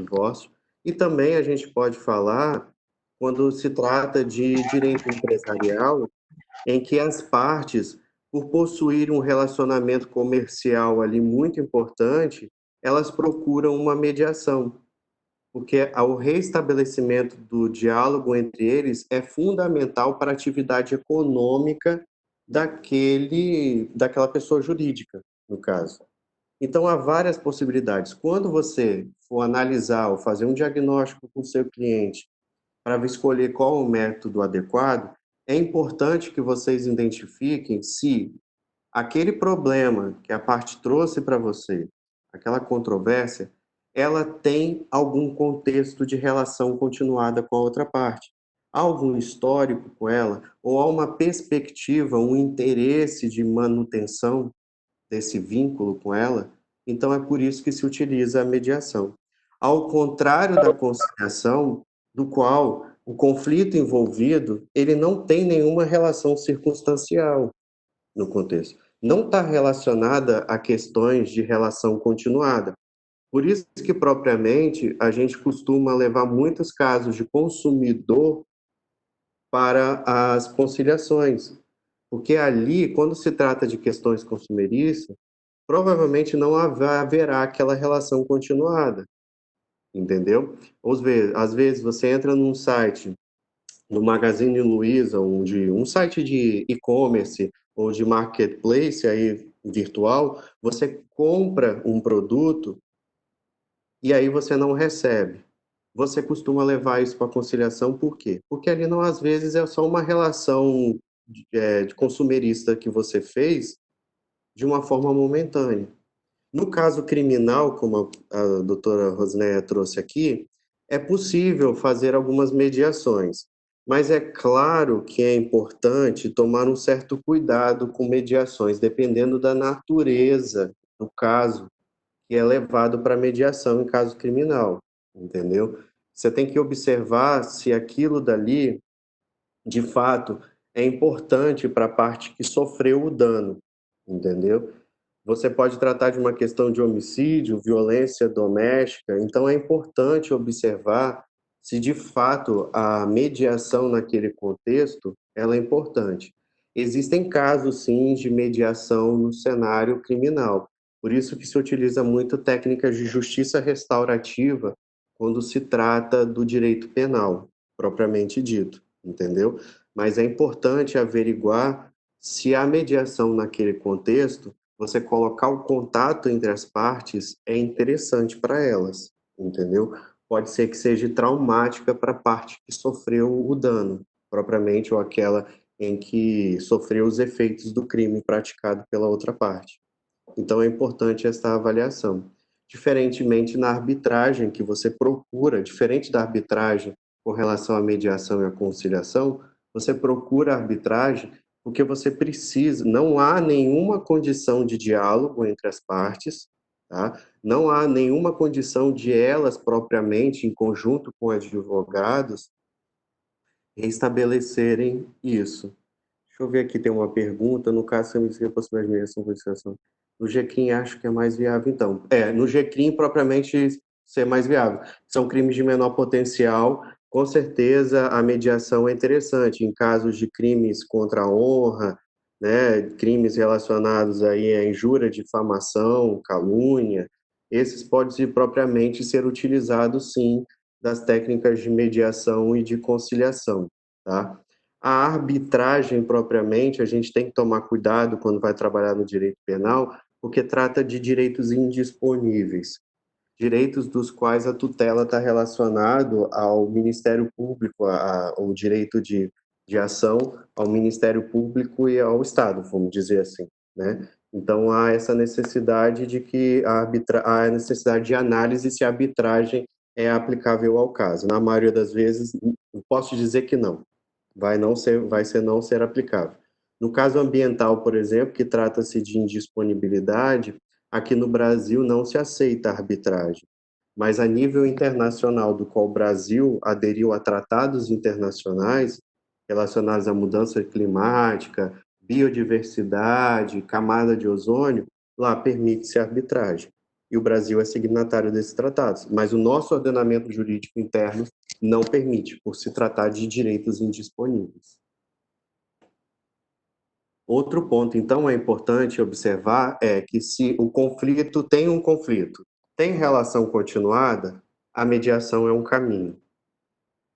divórcio, e também a gente pode falar quando se trata de direito empresarial, em que as partes, por possuir um relacionamento comercial ali muito importante, elas procuram uma mediação, porque o reestabelecimento do diálogo entre eles é fundamental para a atividade econômica daquela pessoa jurídica, no caso. Então, há várias possibilidades. Quando você for analisar ou fazer um diagnóstico com o seu cliente para escolher qual o método adequado, é importante que vocês identifiquem se aquele problema que a parte trouxe para você, aquela controvérsia, ela tem algum contexto de relação continuada com a outra parte. Há algum histórico com ela? Ou há uma perspectiva, um interesse de manutenção desse vínculo com ela? Então é por isso que se utiliza a mediação. Ao contrário da conciliação, do qual o conflito envolvido, ele não tem nenhuma relação circunstancial no contexto. Não está relacionada a questões de relação continuada. Por isso que, propriamente, a gente costuma levar muitos casos de consumidor para as conciliações, porque ali, quando se trata de questões consumeristas, provavelmente não haverá aquela relação continuada, entendeu? Às vezes você entra num site no Magazine Luiza, um site de e-commerce ou de marketplace aí virtual, você compra um produto e aí você não recebe. Você costuma levar isso para conciliação por quê? Porque ali não, às vezes, é só uma relação de consumerista que você fez de uma forma momentânea. No caso criminal, como a doutora Rosnéia trouxe aqui, é possível fazer algumas mediações, mas é claro que é importante tomar um certo cuidado com mediações, dependendo da natureza do caso que é levado para mediação em caso criminal, entendeu? Você tem que observar se aquilo dali, de fato, é importante para a parte que sofreu o dano, entendeu? Você pode tratar de uma questão de homicídio, violência doméstica, então é importante observar se de fato a mediação naquele contexto ela é importante. Existem casos sim de mediação no cenário criminal, por isso que se utiliza muito técnicas de justiça restaurativa quando se trata do direito penal, propriamente dito, entendeu? Mas é importante averiguar se a mediação naquele contexto, você colocar o contato entre as partes é interessante para elas, entendeu? Pode ser que seja traumática para a parte que sofreu o dano, propriamente, ou aquela em que sofreu os efeitos do crime praticado pela outra parte. Então é importante essa avaliação. Diferentemente na arbitragem que você procura, diferente da arbitragem com relação à mediação e à conciliação, você procura a arbitragem porque você precisa, não há nenhuma condição de diálogo entre as partes, tá? Não há nenhuma condição de elas propriamente, em conjunto com advogados, restabelecerem isso. Deixa eu ver aqui, tem uma pergunta. No caso, se eu me disser a possibilidade de mediação com licitação. No GCRIM, acho que é mais viável, então. No GCRIM, propriamente, ser mais viável. São crimes de menor potencial. Com certeza, a mediação é interessante. Em casos de crimes contra a honra, né, crimes relacionados aí à injúria, difamação, calúnia, esses podem propriamente ser utilizados, sim, das técnicas de mediação e de conciliação, tá? A arbitragem, propriamente, a gente tem que tomar cuidado quando vai trabalhar no direito penal, porque trata de direitos indisponíveis, direitos dos quais a tutela está relacionado ao Ministério Público, ao direito de ação ao Ministério Público e ao Estado, vamos dizer assim, né? Então, há essa necessidade de que há a necessidade de análise se a arbitragem é aplicável ao caso. Na maioria das vezes, posso dizer que não, vai ser não ser aplicável. No caso ambiental, por exemplo, que trata-se de indisponibilidade, aqui no Brasil não se aceita arbitragem, mas a nível internacional, do qual o Brasil aderiu a tratados internacionais relacionados à mudança climática, biodiversidade, camada de ozônio, lá permite-se arbitragem. e o Brasil é signatário desses tratados. Mas o nosso ordenamento jurídico interno não permite, por se tratar de direitos indisponíveis. Outro ponto, então, é importante observar é que se o conflito tem um conflito, tem relação continuada, a mediação é um caminho.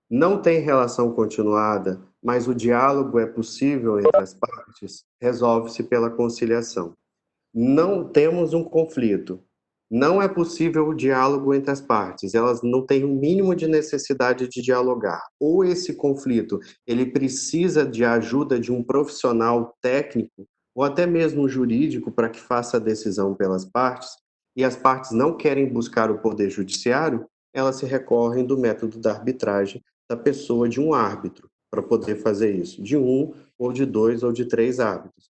Não tem relação continuada, mas o diálogo é possível entre as partes, resolve-se pela conciliação. Não temos um conflito. Não é possível o diálogo entre as partes. Elas não têm o mínimo de necessidade de dialogar. Ou esse conflito, ele precisa de ajuda de um profissional técnico ou até mesmo jurídico para que faça a decisão pelas partes, e as partes não querem buscar o poder judiciário, elas se recorrem do método da arbitragem da pessoa de um árbitro para poder fazer isso, de um ou de dois ou de três árbitros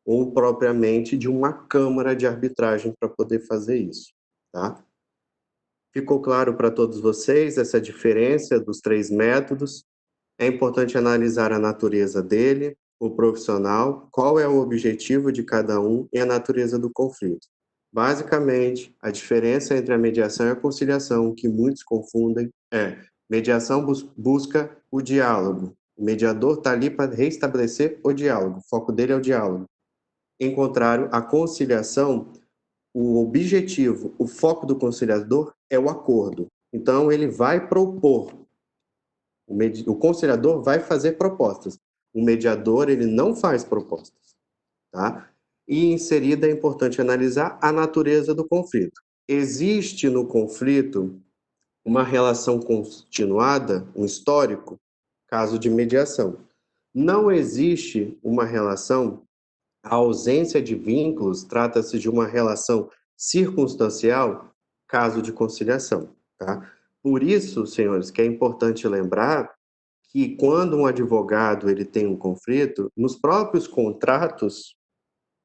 ou propriamente de uma câmara de arbitragem para poder fazer isso, tá? Ficou claro para todos vocês essa diferença dos três métodos? É importante analisar a natureza dele, o profissional, qual é o objetivo de cada um e a natureza do conflito. Basicamente, a diferença entre a mediação e a conciliação, que muitos confundem, é mediação busca o diálogo. O mediador está ali para restabelecer o diálogo, o foco dele é o diálogo. Em contrário, a conciliação, o objetivo, o foco do conciliador é o acordo. Então, ele vai propor, o conciliador vai fazer propostas. O mediador, ele não faz propostas, tá? E em seguida é importante analisar a natureza do conflito. Existe no conflito uma relação continuada, um histórico, caso de mediação. Não existe uma relação. A ausência de vínculos trata-se de uma relação circunstancial, caso de conciliação, tá? Por isso, senhores, que é importante lembrar que quando um advogado ele tem um conflito, nos próprios contratos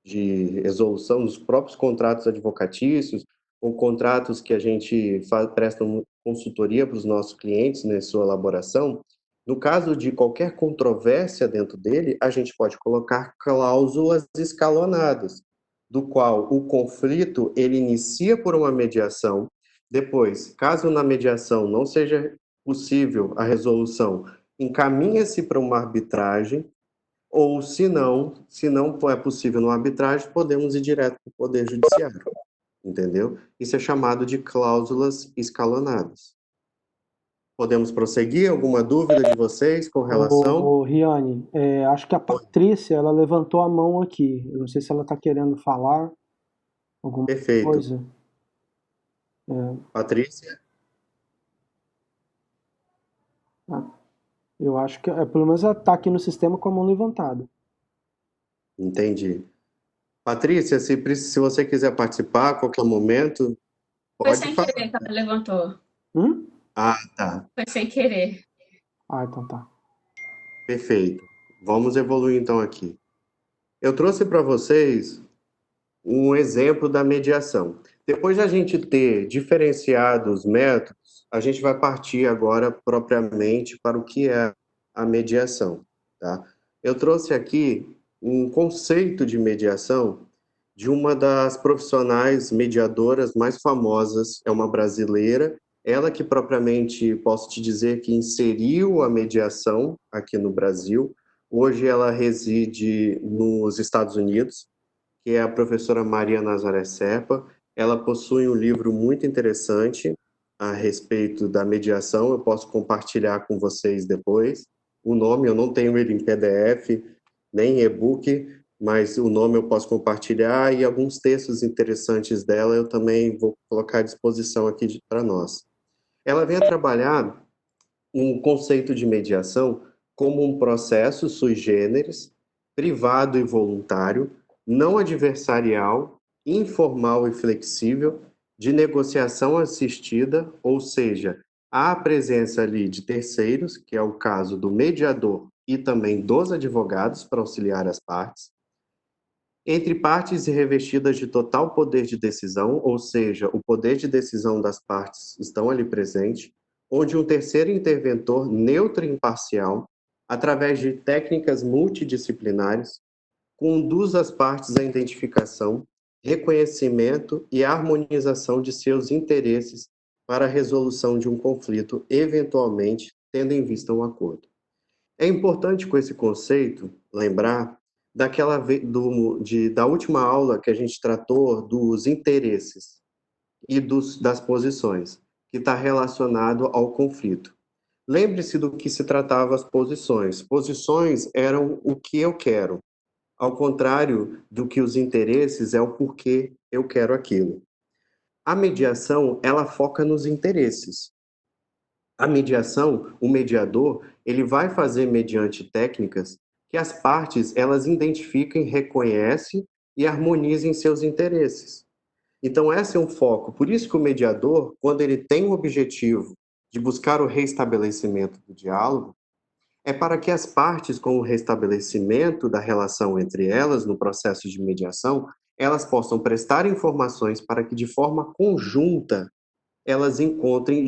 de resolução, nos próprios contratos advocatícios, ou contratos que a gente presta consultoria para os nossos clientes na sua elaboração, no caso de qualquer controvérsia dentro dele, a gente pode colocar cláusulas escalonadas, do qual o conflito ele inicia por uma mediação, depois, caso na mediação não seja possível a resolução, encaminha-se para uma arbitragem, ou, se não é possível no arbitragem, podemos ir direto para o Poder Judiciário, entendeu? Isso é chamado de cláusulas escalonadas. Podemos prosseguir? Alguma dúvida de vocês com relação? Riane, acho que a Patrícia, ela levantou a mão aqui. Eu não sei se ela está querendo falar alguma Perfeito. coisa. Patrícia? Ah, eu acho que, pelo menos ela está aqui no sistema com a mão levantada. Entendi. Patrícia, se você quiser participar a qualquer momento, Foi pode sem falar. querer que ela levantou. Ah, tá. Foi sem querer. Ah, então tá. Perfeito. Vamos evoluir então aqui. Eu trouxe para vocês um exemplo da mediação. Depois de a gente ter diferenciado os métodos, a gente vai partir agora propriamente para o que é a mediação, tá? Eu trouxe aqui um conceito de mediação de uma das profissionais mediadoras mais famosas, é uma brasileira, ela que propriamente posso te dizer que inseriu a mediação aqui no Brasil. Hoje ela reside nos Estados Unidos, que é a professora Maria Nazaré Serpa. Ela possui um livro muito interessante a respeito da mediação, eu posso compartilhar com vocês depois. O nome, eu não tenho ele em PDF, nem em e-book, mas o nome eu posso compartilhar e alguns textos interessantes dela eu também vou colocar à disposição aqui para nós. Ela vem a trabalhar um conceito de mediação como um processo sui generis, privado e voluntário, não adversarial, informal e flexível, de negociação assistida, ou seja, há a presença ali de terceiros, que é o caso do mediador e também dos advogados para auxiliar as partes, entre partes revestidas de total poder de decisão, ou seja, o poder de decisão das partes estão ali presente, onde um terceiro interventor neutro e imparcial, através de técnicas multidisciplinares, conduz as partes à identificação, reconhecimento e harmonização de seus interesses para a resolução de um conflito, eventualmente tendo em vista um acordo. É importante com esse conceito lembrar da última aula que a gente tratou dos interesses e das posições, que está relacionado ao conflito. Lembre-se do que se tratava as posições. Posições eram o que eu quero, ao contrário do que os interesses é o porquê eu quero aquilo. A mediação, ela foca nos interesses. A mediação, o mediador, ele vai fazer mediante técnicas que as partes elas identifiquem, reconhecem e harmonizem seus interesses. Então, esse é um foco. Por isso que o mediador, quando ele tem o objetivo de buscar o restabelecimento do diálogo, é para que as partes, com o restabelecimento da relação entre elas no processo de mediação, elas possam prestar informações para que, de forma conjunta, elas encontrem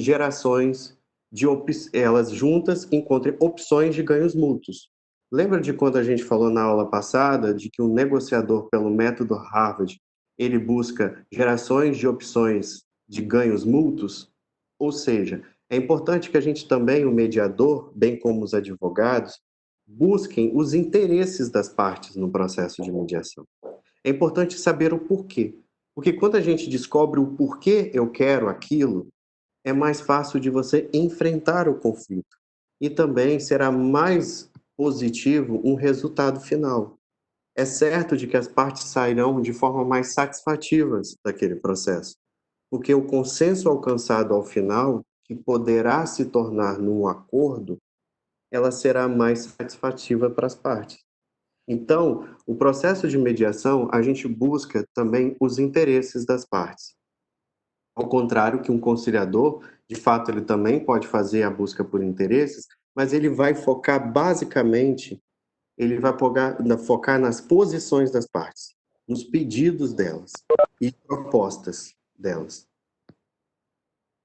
elas juntas encontrem opções de ganhos mútuos. Lembra de quando a gente falou na aula passada de que o negociador, pelo método Harvard, ele busca gerações de opções de ganhos mútuos? Ou seja, é importante que a gente também, o mediador, bem como os advogados, busquem os interesses das partes no processo de mediação. É importante saber o porquê. Porque quando a gente descobre o porquê eu quero aquilo, é mais fácil de você enfrentar o conflito. E também será mais positivo um resultado final. É certo de que as partes sairão de forma mais satisfativas daquele processo, porque o consenso alcançado ao final, que poderá se tornar num acordo, ela será mais satisfativa para as partes. Então, o processo de mediação, a gente busca também os interesses das partes. Ao contrário que um conciliador, de fato, ele também pode fazer a busca por interesses, mas ele vai focar basicamente, ele vai focar nas posições das partes, nos pedidos delas e propostas delas.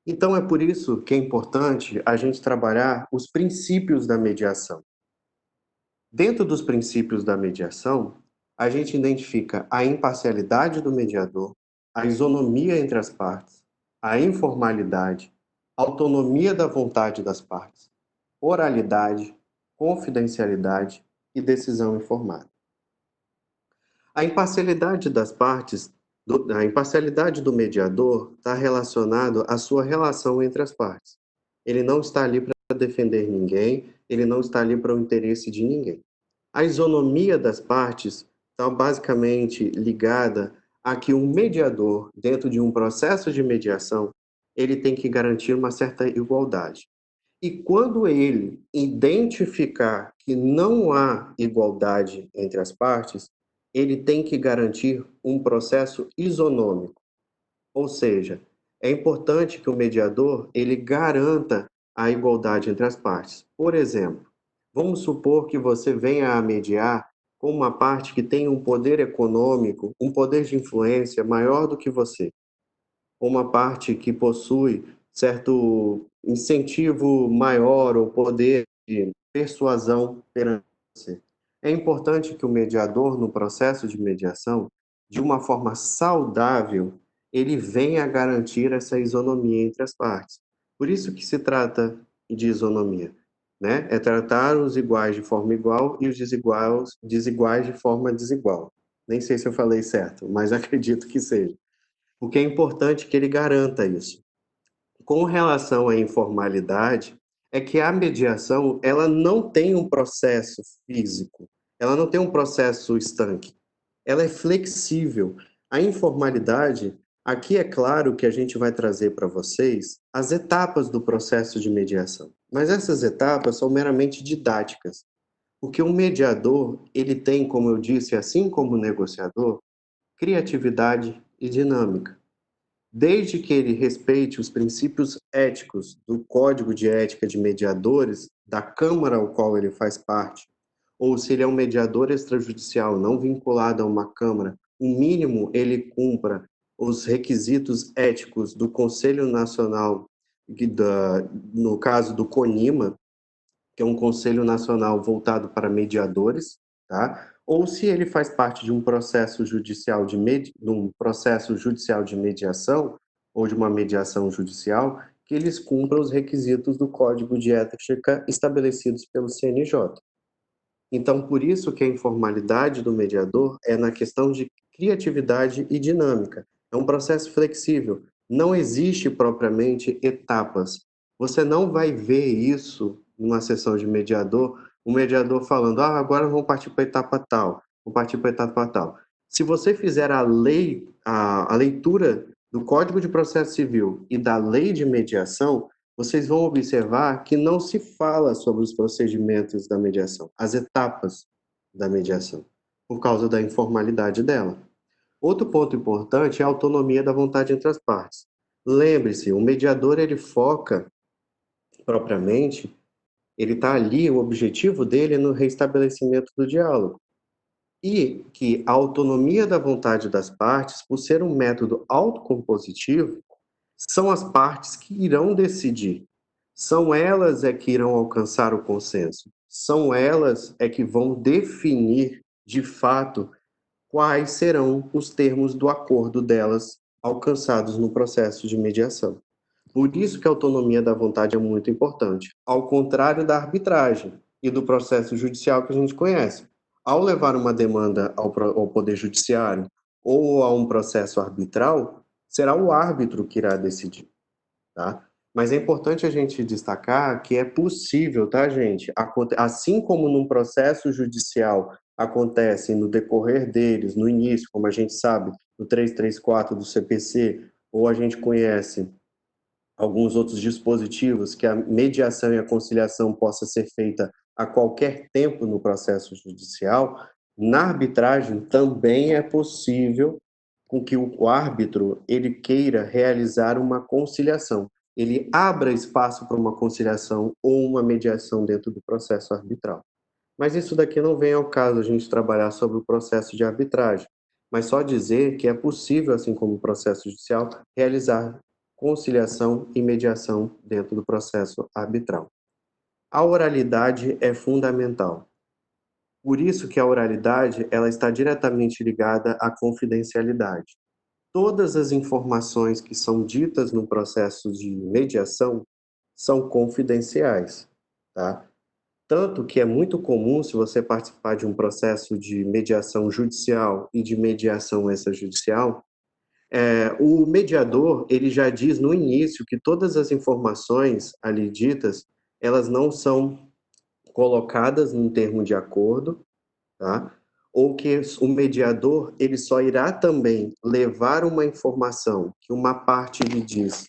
Então, é por isso que é importante a gente trabalhar os princípios da mediação. Dentro dos princípios da mediação, a gente identifica a imparcialidade do mediador, a isonomia entre as partes, a informalidade, a autonomia da vontade das partes, oralidade, confidencialidade e decisão informada. A imparcialidade das partes, a imparcialidade do mediador está relacionado à sua relação entre as partes. Ele não está ali para defender ninguém, ele não está ali para o interesse de ninguém. A isonomia das partes está basicamente ligada a que um mediador, dentro de um processo de mediação, ele tem que garantir uma certa igualdade. E quando ele identificar que não há igualdade entre as partes, ele tem que garantir um processo isonômico. Ou seja, é importante que o mediador ele garanta a igualdade entre as partes. Por exemplo, vamos supor que você venha a mediar com uma parte que tem um poder econômico, um poder de influência maior do que você, uma parte que possui certo incentivo maior ou poder de persuasão perante você. É importante que o mediador, no processo de mediação, de uma forma saudável, ele venha a garantir essa isonomia entre as partes. Por isso que se trata de isonomia, né? É tratar os iguais de forma igual e os desiguais de forma desigual. Nem sei se eu falei certo, mas acredito que seja. Porque é importante que ele garanta isso. Com relação à informalidade, é que a mediação, ela não tem um processo físico, ela não tem um processo estanque, ela é flexível. A informalidade, aqui é claro que a gente vai trazer para vocês as etapas do processo de mediação, mas essas etapas são meramente didáticas, porque o mediador, ele tem, como eu disse, assim como o negociador, criatividade e dinâmica. Desde que ele respeite os princípios éticos do Código de Ética de Mediadores, da Câmara ao qual ele faz parte, ou se ele é um mediador extrajudicial não vinculado a uma Câmara, o mínimo ele cumpra os requisitos éticos do Conselho Nacional, no caso do CONIMA, que é um Conselho Nacional voltado para mediadores, tá? ou se ele faz parte de um processo judicial de mediação ou de uma mediação judicial, que eles cumpram os requisitos do Código de Ética estabelecidos pelo CNJ. Então, por isso que a informalidade do mediador é na questão de criatividade e dinâmica. É um processo flexível. Não existe propriamente etapas. Você não vai ver isso numa sessão de mediador, o mediador falando, agora vamos partir para a etapa tal, vamos partir para a etapa tal. Se você fizer a leitura do Código de Processo Civil e da lei de mediação, vocês vão observar que não se fala sobre os procedimentos da mediação, as etapas da mediação, por causa da informalidade dela. Outro ponto importante é a autonomia da vontade entre as partes. Lembre-se, o mediador ele foca propriamente, ele está ali, o objetivo dele é no restabelecimento do diálogo. E que a autonomia da vontade das partes, por ser um método autocompositivo, são as partes que irão decidir. São elas é que irão alcançar o consenso. São elas é que vão definir, de fato, quais serão os termos do acordo delas alcançados no processo de mediação. Por isso que a autonomia da vontade é muito importante, ao contrário da arbitragem e do processo judicial que a gente conhece. Ao levar uma demanda ao Poder Judiciário ou a um processo arbitral, será o árbitro que irá decidir, tá? Mas é importante a gente destacar que é possível, tá, gente? Assim como num processo judicial acontece no decorrer deles, no início, como a gente sabe, no 334 do CPC, ou a gente conhece alguns outros dispositivos que a mediação e a conciliação possa ser feita a qualquer tempo no processo judicial, na arbitragem também é possível com que o árbitro ele queira realizar uma conciliação. Ele abra espaço para uma conciliação ou uma mediação dentro do processo arbitral. Mas isso daqui não vem ao caso a gente trabalhar sobre o processo de arbitragem, mas só dizer que é possível, assim como o processo judicial, realizar conciliação e mediação dentro do processo arbitral. A oralidade é fundamental. Por isso que a oralidade ela está diretamente ligada à confidencialidade. Todas as informações que são ditas no processo de mediação são confidenciais, tá? Tanto que é muito comum, se você participar de um processo de mediação judicial e de mediação extrajudicial, o mediador, ele já diz no início que todas as informações ali ditas, elas não são colocadas num termo de acordo, tá? Ou que o mediador, ele só irá também levar uma informação que uma parte lhe diz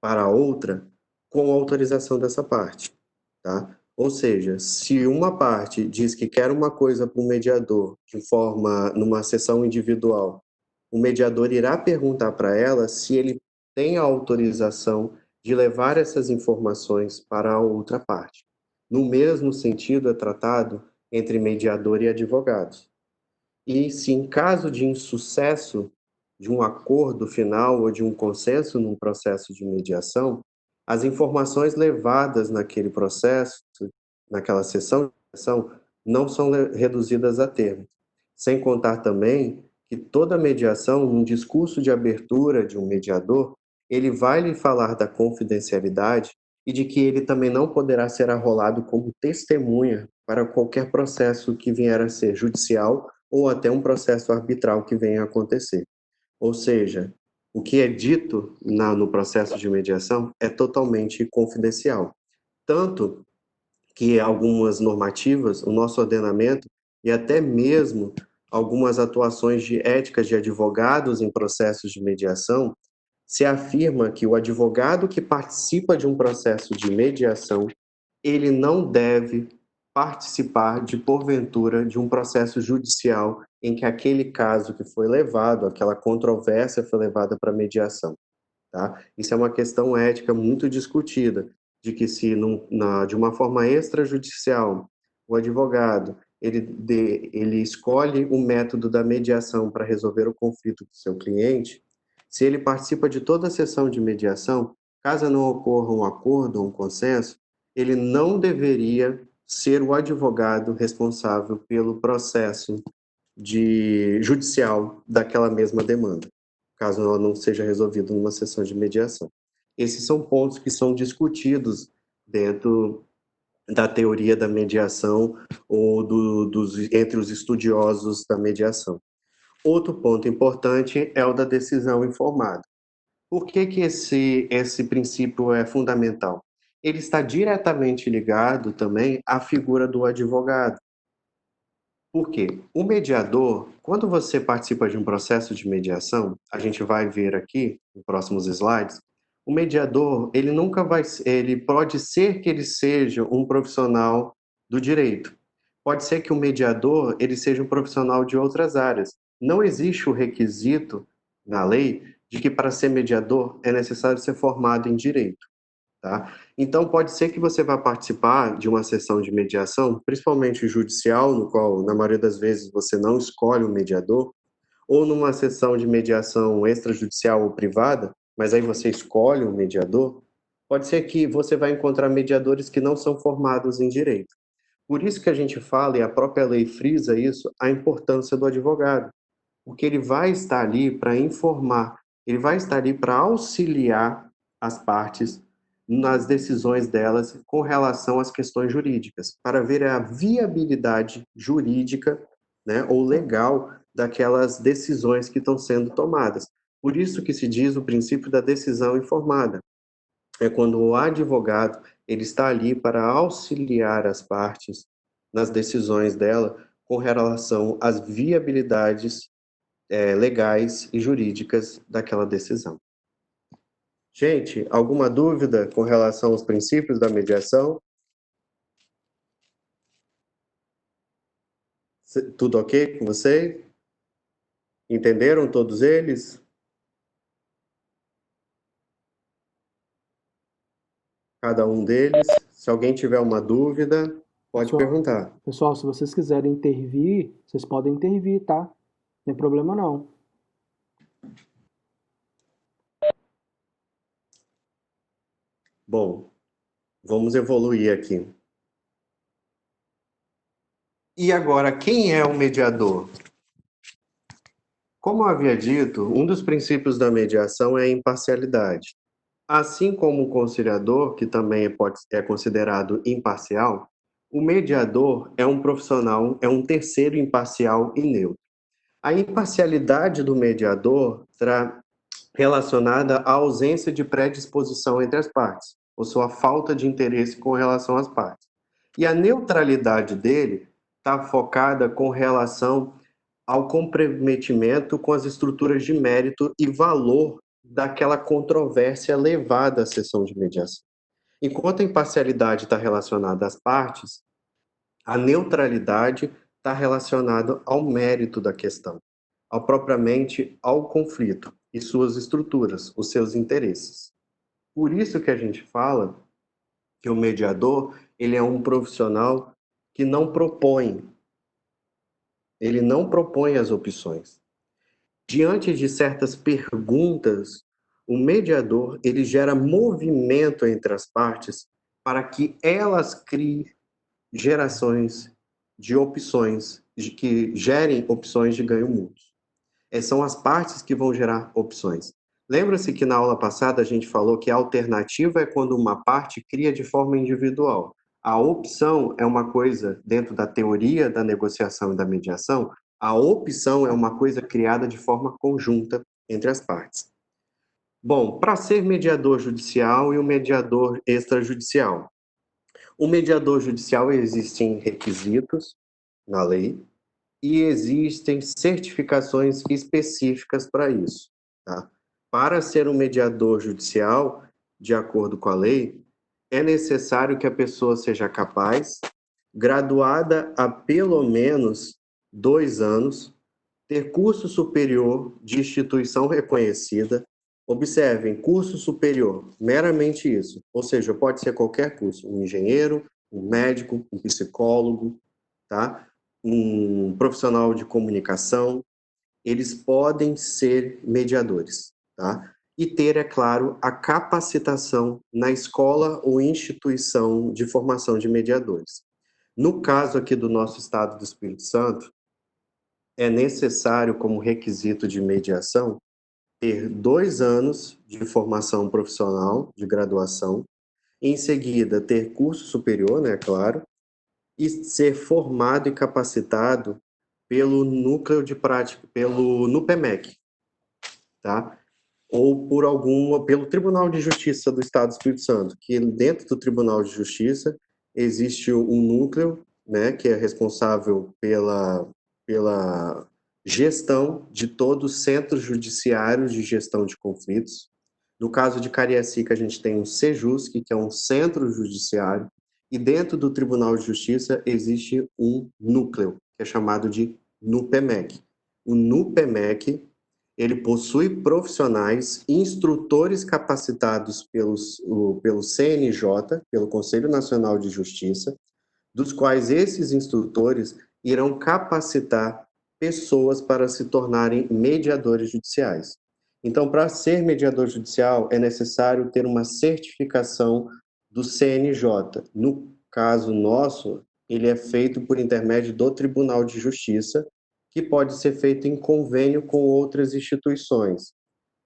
para a outra com autorização dessa parte, tá? Ou seja, se uma parte diz que quer uma coisa para o mediador numa sessão individual, o mediador irá perguntar para ela se ele tem a autorização de levar essas informações para a outra parte. No mesmo sentido é tratado entre mediador e advogados. E se em caso de insucesso de um acordo final ou de um consenso num processo de mediação, as informações levadas naquele processo, naquela sessão de mediação, não são reduzidas a termo. Sem contar também que toda mediação, num discurso de abertura de um mediador, ele vai lhe falar da confidencialidade e de que ele também não poderá ser arrolado como testemunha para qualquer processo que vier a ser judicial ou até um processo arbitral que venha a acontecer. Ou seja, o que é dito no processo de mediação é totalmente confidencial. Tanto que algumas normativas, o nosso ordenamento e até mesmo algumas atuações de éticas de advogados em processos de mediação, se afirma que o advogado que participa de um processo de mediação, ele não deve participar de porventura de um processo judicial em que aquele caso que foi levado, aquela controvérsia foi levada para mediação, tá? Isso é uma questão ética muito discutida, de que se de uma forma extrajudicial o advogado ele escolhe o método da mediação para resolver o conflito do seu cliente, se ele participa de toda a sessão de mediação, caso não ocorra um acordo ou um consenso, ele não deveria ser o advogado responsável pelo processo judicial daquela mesma demanda, caso ela não seja resolvida numa sessão de mediação. Esses são pontos que são discutidos dentro da teoria da mediação ou entre os estudiosos da mediação. Outro ponto importante é o da decisão informada. Por que esse princípio é fundamental? Ele está diretamente ligado também à figura do advogado. Por quê? O mediador, quando você participa de um processo de mediação, a gente vai ver aqui, nos próximos slides, o mediador, ele pode ser que ele seja um profissional do direito. Pode ser que o mediador, ele seja um profissional de outras áreas. Não existe o requisito na lei de que para ser mediador é necessário ser formado em direito. Tá? Então, pode ser que você vá participar de uma sessão de mediação, principalmente judicial, no qual, na maioria das vezes, você não escolhe o mediador, ou numa sessão de mediação extrajudicial ou privada, mas aí você escolhe o mediador. Pode ser que você vai encontrar mediadores que não são formados em direito. Por isso que a gente fala, e a própria lei frisa isso, a importância do advogado, porque ele vai estar ali para informar, ele vai estar ali para auxiliar as partes nas decisões delas com relação às questões jurídicas, para ver a viabilidade jurídica, né, ou legal daquelas decisões que estão sendo tomadas. Por isso que se diz o princípio da decisão informada. É quando o advogado ele está ali para auxiliar as partes nas decisões dela com relação às viabilidades legais e jurídicas daquela decisão. Gente, alguma dúvida com relação aos princípios da mediação? Tudo ok com você? Entenderam todos eles? Cada um deles? Se alguém tiver uma dúvida, pode perguntar. Pessoal, se vocês quiserem intervir, vocês podem intervir, tá? Não tem problema não. Bom, vamos evoluir aqui. E agora, quem é o mediador? Como eu havia dito, um dos princípios da mediação é a imparcialidade. Assim como o conciliador, que também é considerado imparcial, o mediador é um profissional, é um terceiro imparcial e neutro. A imparcialidade do mediador está relacionada à ausência de predisposição entre as partes, ou sua falta de interesse com relação às partes. E a neutralidade dele está focada com relação ao comprometimento com as estruturas de mérito e valor daquela controvérsia levada à sessão de mediação. Enquanto a imparcialidade está relacionada às partes, a neutralidade está relacionada ao mérito da questão, propriamente ao conflito e suas estruturas, os seus interesses. Por isso que a gente fala que o mediador ele é um profissional que não propõe, ele não propõe as opções. Diante de certas perguntas, o mediador ele gera movimento entre as partes para que elas criem gerações de opções, que gerem opções de ganho mútuo. São as partes que vão gerar opções. Lembra-se que na aula passada a gente falou que a alternativa é quando uma parte cria de forma individual. A opção é uma coisa, dentro da teoria da negociação e da mediação, a opção é uma coisa criada de forma conjunta entre as partes. Bom, para ser mediador judicial e o mediador extrajudicial. O mediador judicial existem requisitos na lei e existem certificações específicas para isso. Tá? Para ser um mediador judicial, de acordo com a lei, é necessário que a pessoa seja capaz, graduada há pelo menos 2 anos, ter curso superior de instituição reconhecida. Observem, curso superior, meramente isso. Ou seja, pode ser qualquer curso, um engenheiro, um médico, um psicólogo, tá? Um profissional de comunicação, eles podem ser mediadores, tá? E ter, é claro, a capacitação na escola ou instituição de formação de mediadores. No caso aqui do nosso estado do Espírito Santo, é necessário, como requisito de mediação, ter 2 anos de formação profissional, de graduação, em seguida ter curso superior, né, claro, e ser formado e capacitado pelo núcleo de prática, pelo NUPEMEC, tá? Ou pelo Tribunal de Justiça do Estado do Espírito Santo, que dentro do Tribunal de Justiça existe um núcleo, né, que é responsável pela gestão de todos os centros judiciários de gestão de conflitos. No caso de Cariacica, a gente tem um SEJUSC, que é um centro judiciário, e dentro do Tribunal de Justiça existe um núcleo, que é chamado de NUPEMEC. O NUPEMEC, ele possui profissionais, instrutores capacitados pelo CNJ, pelo Conselho Nacional de Justiça, dos quais esses instrutores irão capacitar pessoas para se tornarem mediadores judiciais. Então, para ser mediador judicial, é necessário ter uma certificação do CNJ. No caso nosso, ele é feito por intermédio do Tribunal de Justiça, que pode ser feito em convênio com outras instituições.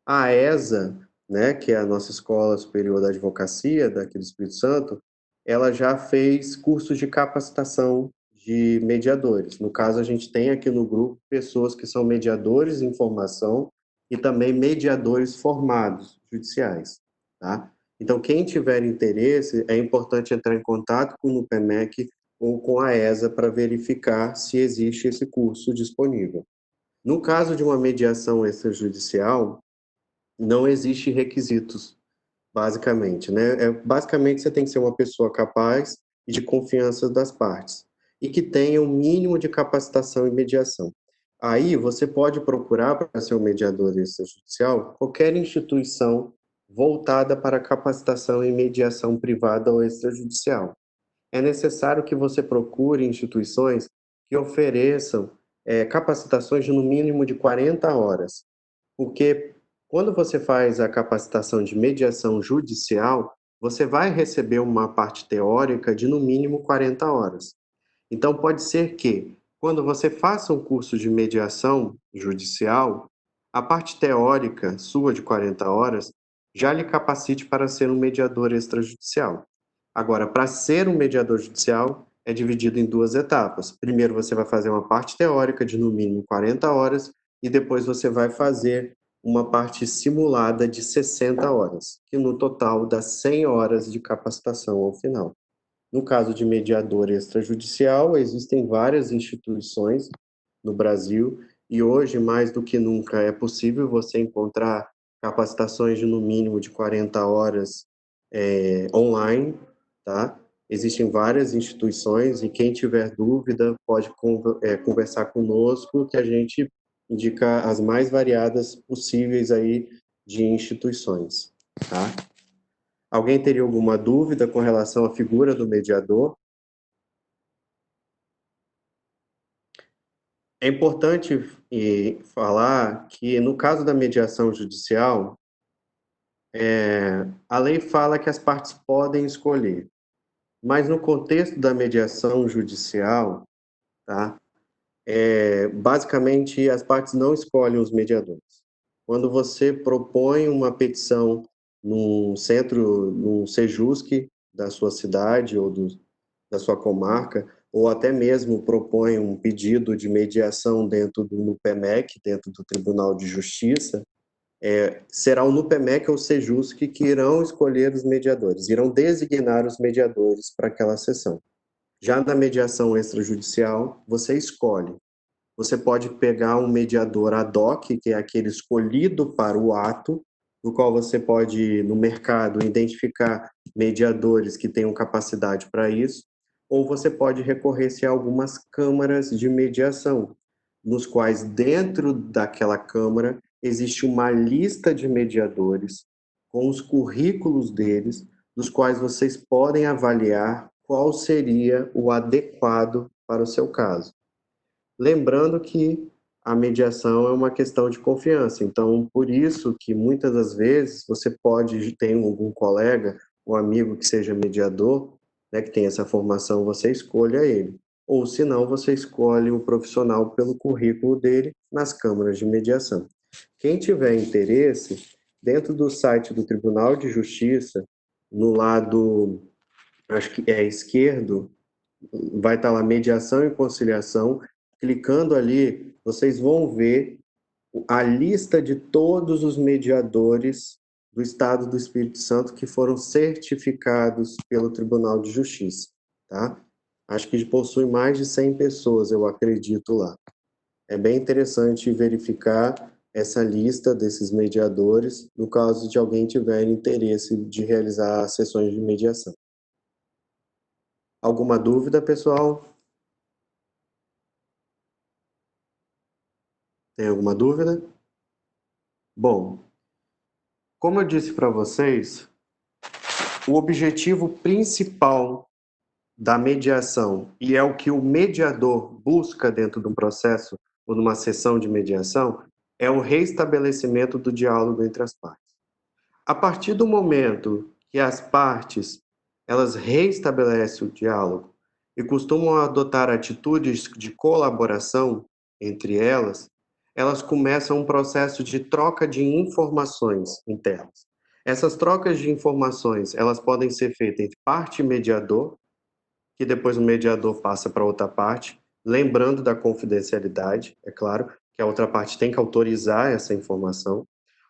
A ESA, né, que é a nossa Escola Superior da Advocacia daqui do Espírito Santo, ela já fez cursos de capacitação de mediadores. No caso, a gente tem aqui no grupo pessoas que são mediadores em formação e também mediadores formados judiciais, tá? Então, quem tiver interesse, é importante entrar em contato com o NUPEMEC ou com a ESA para verificar se existe esse curso disponível. No caso de uma mediação extrajudicial, não existe requisitos, basicamente, né? Basicamente, você tem que ser uma pessoa capaz e de confiança das partes e que tenha um mínimo de capacitação e mediação. Aí, você pode procurar para ser um mediador extrajudicial qualquer instituição voltada para capacitação e mediação privada ou extrajudicial. É necessário que você procure instituições que ofereçam capacitações de no mínimo de 40 horas, porque quando você faz a capacitação de mediação judicial, você vai receber uma parte teórica de no mínimo 40 horas. Então, pode ser que, quando você faça um curso de mediação judicial, a parte teórica sua de 40 horas já lhe capacite para ser um mediador extrajudicial. Agora, para ser um mediador judicial, é dividido em 2 etapas. Primeiro, você vai fazer uma parte teórica de no mínimo 40 horas e depois você vai fazer uma parte simulada de 60 horas, que no total dá 100 horas de capacitação ao final. No caso de mediador extrajudicial, existem várias instituições no Brasil e hoje, mais do que nunca, é possível você encontrar capacitações de no mínimo de 40 horas online, tá? Existem várias instituições e quem tiver dúvida pode conversar conosco que a gente indica as mais variadas possíveis aí de instituições, tá? Alguém teria alguma dúvida com relação à figura do mediador? É importante falar que, no caso da mediação judicial, a lei fala que as partes podem escolher, mas no contexto da mediação judicial, tá? Basicamente, as partes não escolhem os mediadores. Quando você propõe uma petição num centro, num SEJUSC da sua cidade ou da sua comarca, ou até mesmo propõe um pedido de mediação dentro do NUPEMEC, dentro do Tribunal de Justiça, será o NUPEMEC ou o SEJUSC que irão escolher os mediadores, irão designar os mediadores para aquela sessão. Já na mediação extrajudicial, você escolhe. Você pode pegar um mediador ad hoc, que é aquele escolhido para o ato, no qual você pode, no mercado, identificar mediadores que tenham capacidade para isso, ou você pode recorrer-se a algumas câmaras de mediação, nos quais, dentro daquela câmara, existe uma lista de mediadores com os currículos deles, dos quais vocês podem avaliar qual seria o adequado para o seu caso. Lembrando que a mediação é uma questão de confiança, então por isso que muitas das vezes você pode ter algum colega, um amigo que seja mediador, né, que tem essa formação, você escolha ele. Ou, se não, você escolhe o profissional pelo currículo dele nas câmaras de mediação. Quem tiver interesse, dentro do site do Tribunal de Justiça, no lado, acho que é esquerdo, vai estar lá mediação e conciliação. Clicando ali, vocês vão ver a lista de todos os mediadores do Estado do Espírito Santo que foram certificados pelo Tribunal de Justiça, tá? Acho que possui mais de 100 pessoas, eu acredito lá. É bem interessante verificar essa lista desses mediadores, no caso de alguém tiver interesse de realizar sessões de mediação. Alguma dúvida, pessoal? Tem alguma dúvida? Bom, como eu disse para vocês, o objetivo principal da mediação, e é o que o mediador busca dentro de um processo ou numa sessão de mediação, é o restabelecimento do diálogo entre as partes. A partir do momento que as partes elas reestabelecem o diálogo e costumam adotar atitudes de colaboração entre elas, elas começam um processo de troca de informações internas. Essas trocas de informações, elas podem ser feitas entre parte e mediador, que depois o mediador passa para outra parte, lembrando da confidencialidade, é claro, que a outra parte tem que autorizar essa informação,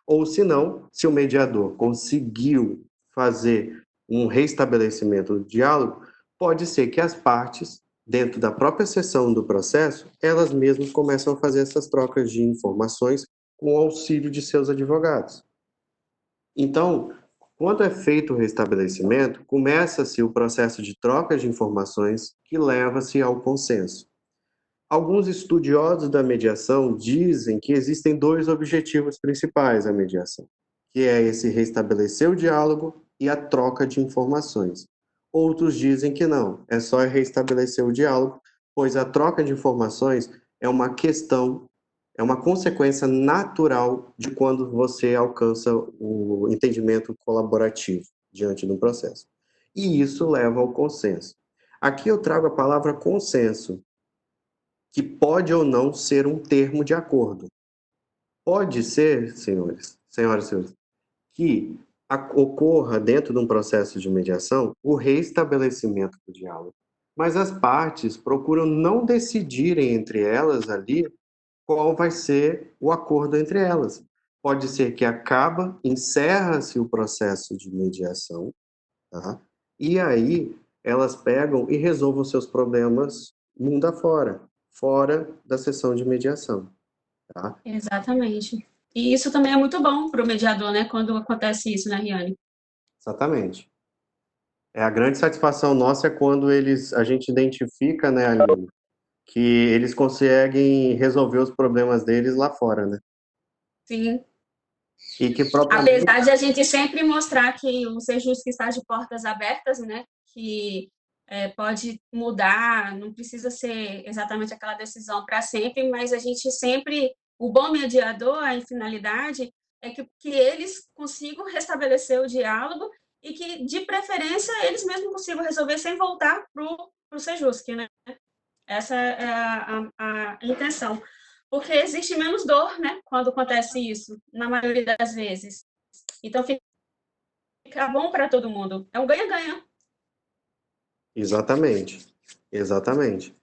ou se não, se o mediador conseguiu fazer um restabelecimento do diálogo, pode ser que as partes, dentro da própria sessão do processo, elas mesmas começam a fazer essas trocas de informações com o auxílio de seus advogados. Então, quando é feito o restabelecimento, começa-se o processo de troca de informações que leva-se ao consenso. Alguns estudiosos da mediação dizem que existem dois objetivos principais da mediação, que é esse restabelecer o diálogo e a troca de informações. Outros dizem que não, é só restabelecer o diálogo, pois a troca de informações é uma questão, é uma consequência natural de quando você alcança o entendimento colaborativo diante do processo. E isso leva ao consenso. Aqui eu trago a palavra consenso, que pode ou não ser um termo de acordo. Pode ser, senhoras e senhores, que ocorra dentro de um processo de mediação o reestabelecimento do diálogo. Mas as partes procuram não decidirem entre elas ali qual vai ser o acordo entre elas. Pode ser que encerra-se o processo de mediação, tá? E aí elas pegam e resolvam seus problemas mundo afora, fora da sessão de mediação, tá? Exatamente. E isso também é muito bom para o mediador, né? Quando acontece isso, né, Riane? Exatamente. A grande satisfação nossa é quando a gente identifica, né, Aline, que eles conseguem resolver os problemas deles lá fora, né? Sim. E que propriamente... Apesar de a gente sempre mostrar que o Sejusc está de portas abertas, né? Que pode mudar, não precisa ser exatamente aquela decisão para sempre, mas a gente sempre, o bom mediador, a finalidade é que eles consigam restabelecer o diálogo e que, de preferência, eles mesmos consigam resolver sem voltar para o Sejusc, né? Essa é a intenção. Porque existe menos dor, né, quando acontece isso, na maioria das vezes. Então, fica bom para todo mundo. É um ganha-ganha. Exatamente, exatamente.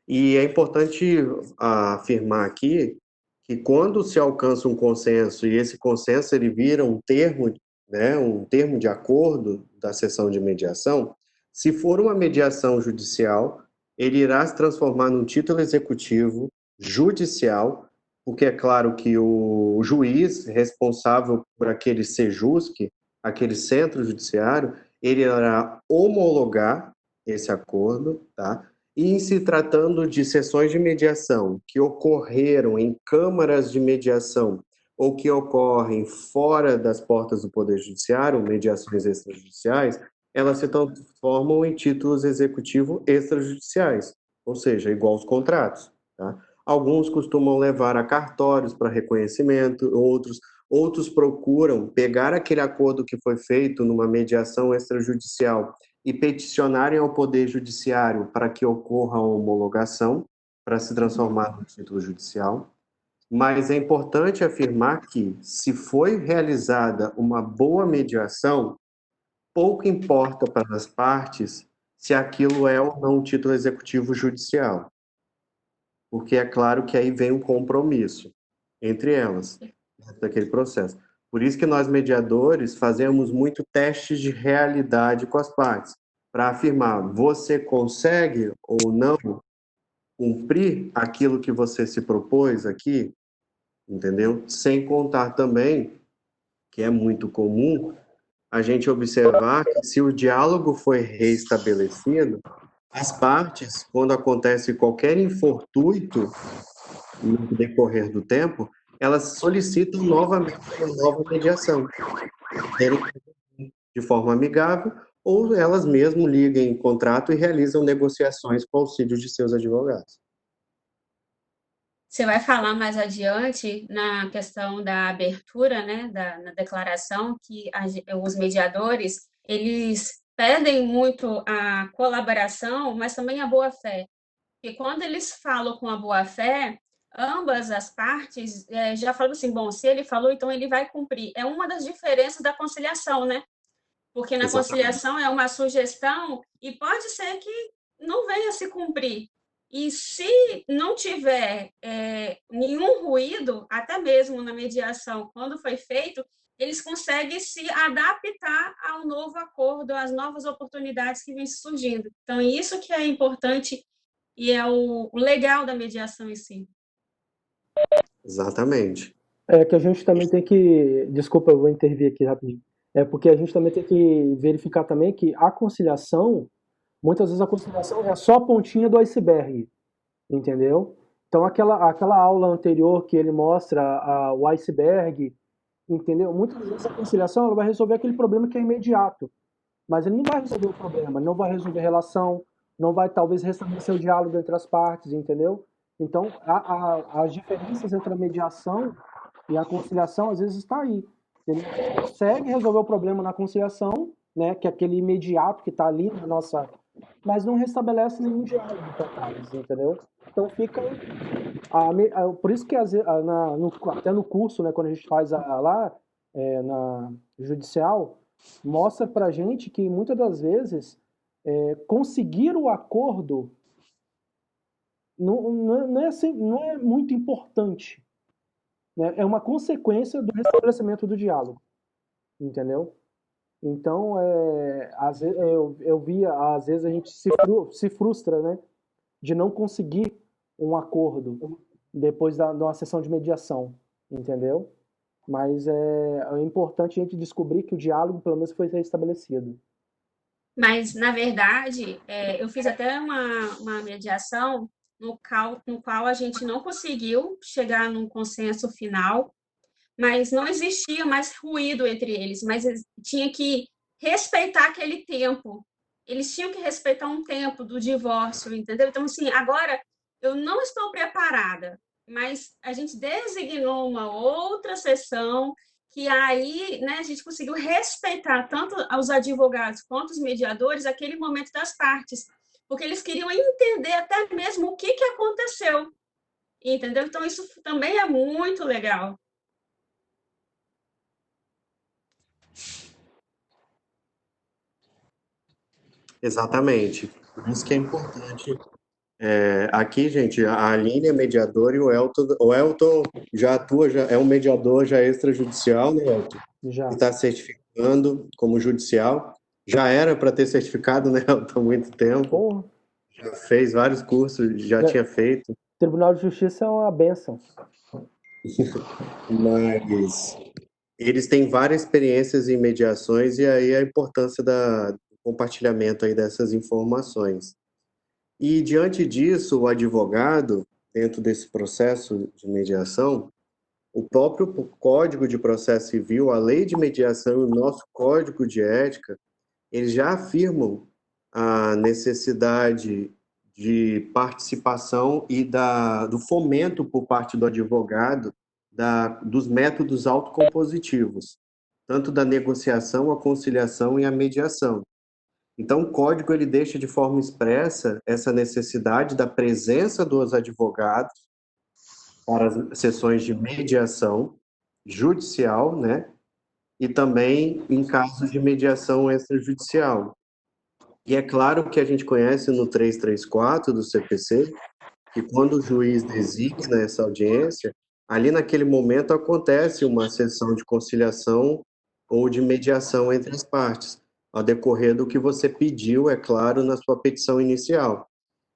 E é importante afirmar aqui que quando se alcança um consenso e esse consenso ele vira um termo, né, um termo de acordo da sessão de mediação, se for uma mediação judicial, ele irá se transformar num título executivo judicial, porque é claro que o juiz responsável por aquele SEJUSC, aquele centro judiciário, ele irá homologar esse acordo, tá? E em se tratando de sessões de mediação que ocorreram em câmaras de mediação ou que ocorrem fora das portas do Poder Judiciário, mediações extrajudiciais, elas se transformam em títulos executivos extrajudiciais, ou seja, igual aos contratos. Tá? Alguns costumam levar a cartórios para reconhecimento, outros procuram pegar aquele acordo que foi feito numa mediação extrajudicial e peticionarem ao Poder Judiciário para que ocorra a homologação, para se transformar no título judicial. Mas é importante afirmar que, se foi realizada uma boa mediação, pouco importa para as partes se aquilo é ou não um título executivo judicial, porque é claro que aí vem um compromisso entre elas, dentro daquele processo. Por isso que nós, mediadores, fazemos muito testes de realidade com as partes, para afirmar, você consegue ou não cumprir aquilo que você se propôs aqui, entendeu? Sem contar também, que é muito comum, a gente observar que se o diálogo foi reestabelecido, as partes, quando acontece qualquer infortúnio no decorrer do tempo, elas solicitam novamente uma nova mediação, de forma amigável, ou elas mesmo liguem em contrato e realizam negociações com o auxílio de seus advogados. Você vai falar mais adiante na questão da abertura, né, na declaração, que os mediadores, eles pedem muito a colaboração, mas também a boa-fé. Porque quando eles falam com a boa-fé, ambas as partes já falam assim, bom, se ele falou, então ele vai cumprir. É uma das diferenças da conciliação, né? Porque na Exatamente. conciliação é uma sugestão e pode ser que não venha se cumprir. E se não tiver nenhum ruído, até mesmo na mediação, quando foi feito, eles conseguem se adaptar ao novo acordo, às novas oportunidades que vêm surgindo. Então, isso que é importante e é o legal da mediação em si. Exatamente. É que a gente também tem que. Desculpa, eu vou intervir aqui rapidinho. É porque a gente também tem que verificar também que a conciliação, muitas vezes a conciliação é só a pontinha do iceberg, entendeu? Então aquela aula anterior que ele mostra o iceberg, entendeu? Muitas vezes a conciliação ela vai resolver aquele problema que é imediato, mas ele não vai resolver o problema, não vai resolver a relação, não vai talvez restabelecer o diálogo entre as partes, entendeu? Então as diferenças entre a mediação e a conciliação às vezes está aí. Ele consegue resolver o problema na conciliação, né, que é aquele imediato que está ali na nossa, mas não restabelece nenhum diálogo para trás, entendeu? Então fica por isso que até no curso, né, quando a gente faz lá na judicial, mostra para gente que muitas das vezes conseguir o acordo não é muito importante, né? É uma consequência do restabelecimento do diálogo, entendeu? Então, às vezes, eu via, às vezes a gente se frustra, né, de não conseguir um acordo depois de uma sessão de mediação, entendeu? Mas é importante a gente descobrir que o diálogo, pelo menos, foi restabelecido. Mas, na verdade, eu fiz até uma mediação no qual a gente não conseguiu chegar num consenso final, mas não existia mais ruído entre eles, mas tinha que respeitar aquele tempo. Eles tinham que respeitar um tempo do divórcio, entendeu? Então, assim, agora eu não estou preparada, mas a gente designou uma outra sessão que aí, né, a gente conseguiu respeitar tanto os advogados quanto os mediadores aquele momento das partes, porque eles queriam entender até mesmo o que aconteceu, entendeu? Então, isso também é muito legal. Exatamente. Por isso que é importante. Aqui, gente, a Aline é mediadora e o Elton já atua, já é um mediador já extrajudicial, né, Elton? E Já. está certificando como judicial. Já era para ter certificado, né, Elton, há muito tempo. Porra, Já fez vários cursos, já né? tinha feito. Tribunal de Justiça é uma benção. Mas eles têm várias experiências em mediações e aí a importância do compartilhamento aí dessas informações. E diante disso, o advogado, dentro desse processo de mediação, o próprio Código de Processo Civil, a Lei de Mediação e o nosso Código de Ética, eles já afirmam a necessidade de participação e do fomento por parte do advogado dos métodos autocompositivos, tanto da negociação, a conciliação e a mediação. Então, o código ele deixa de forma expressa essa necessidade da presença dos advogados para as sessões de mediação judicial, né? E também em casos de mediação extrajudicial. E é claro que a gente conhece no 334 do CPC que quando o juiz designa essa audiência, ali naquele momento acontece uma sessão de conciliação ou de mediação entre as partes, ao decorrer do que você pediu, é claro, na sua petição inicial.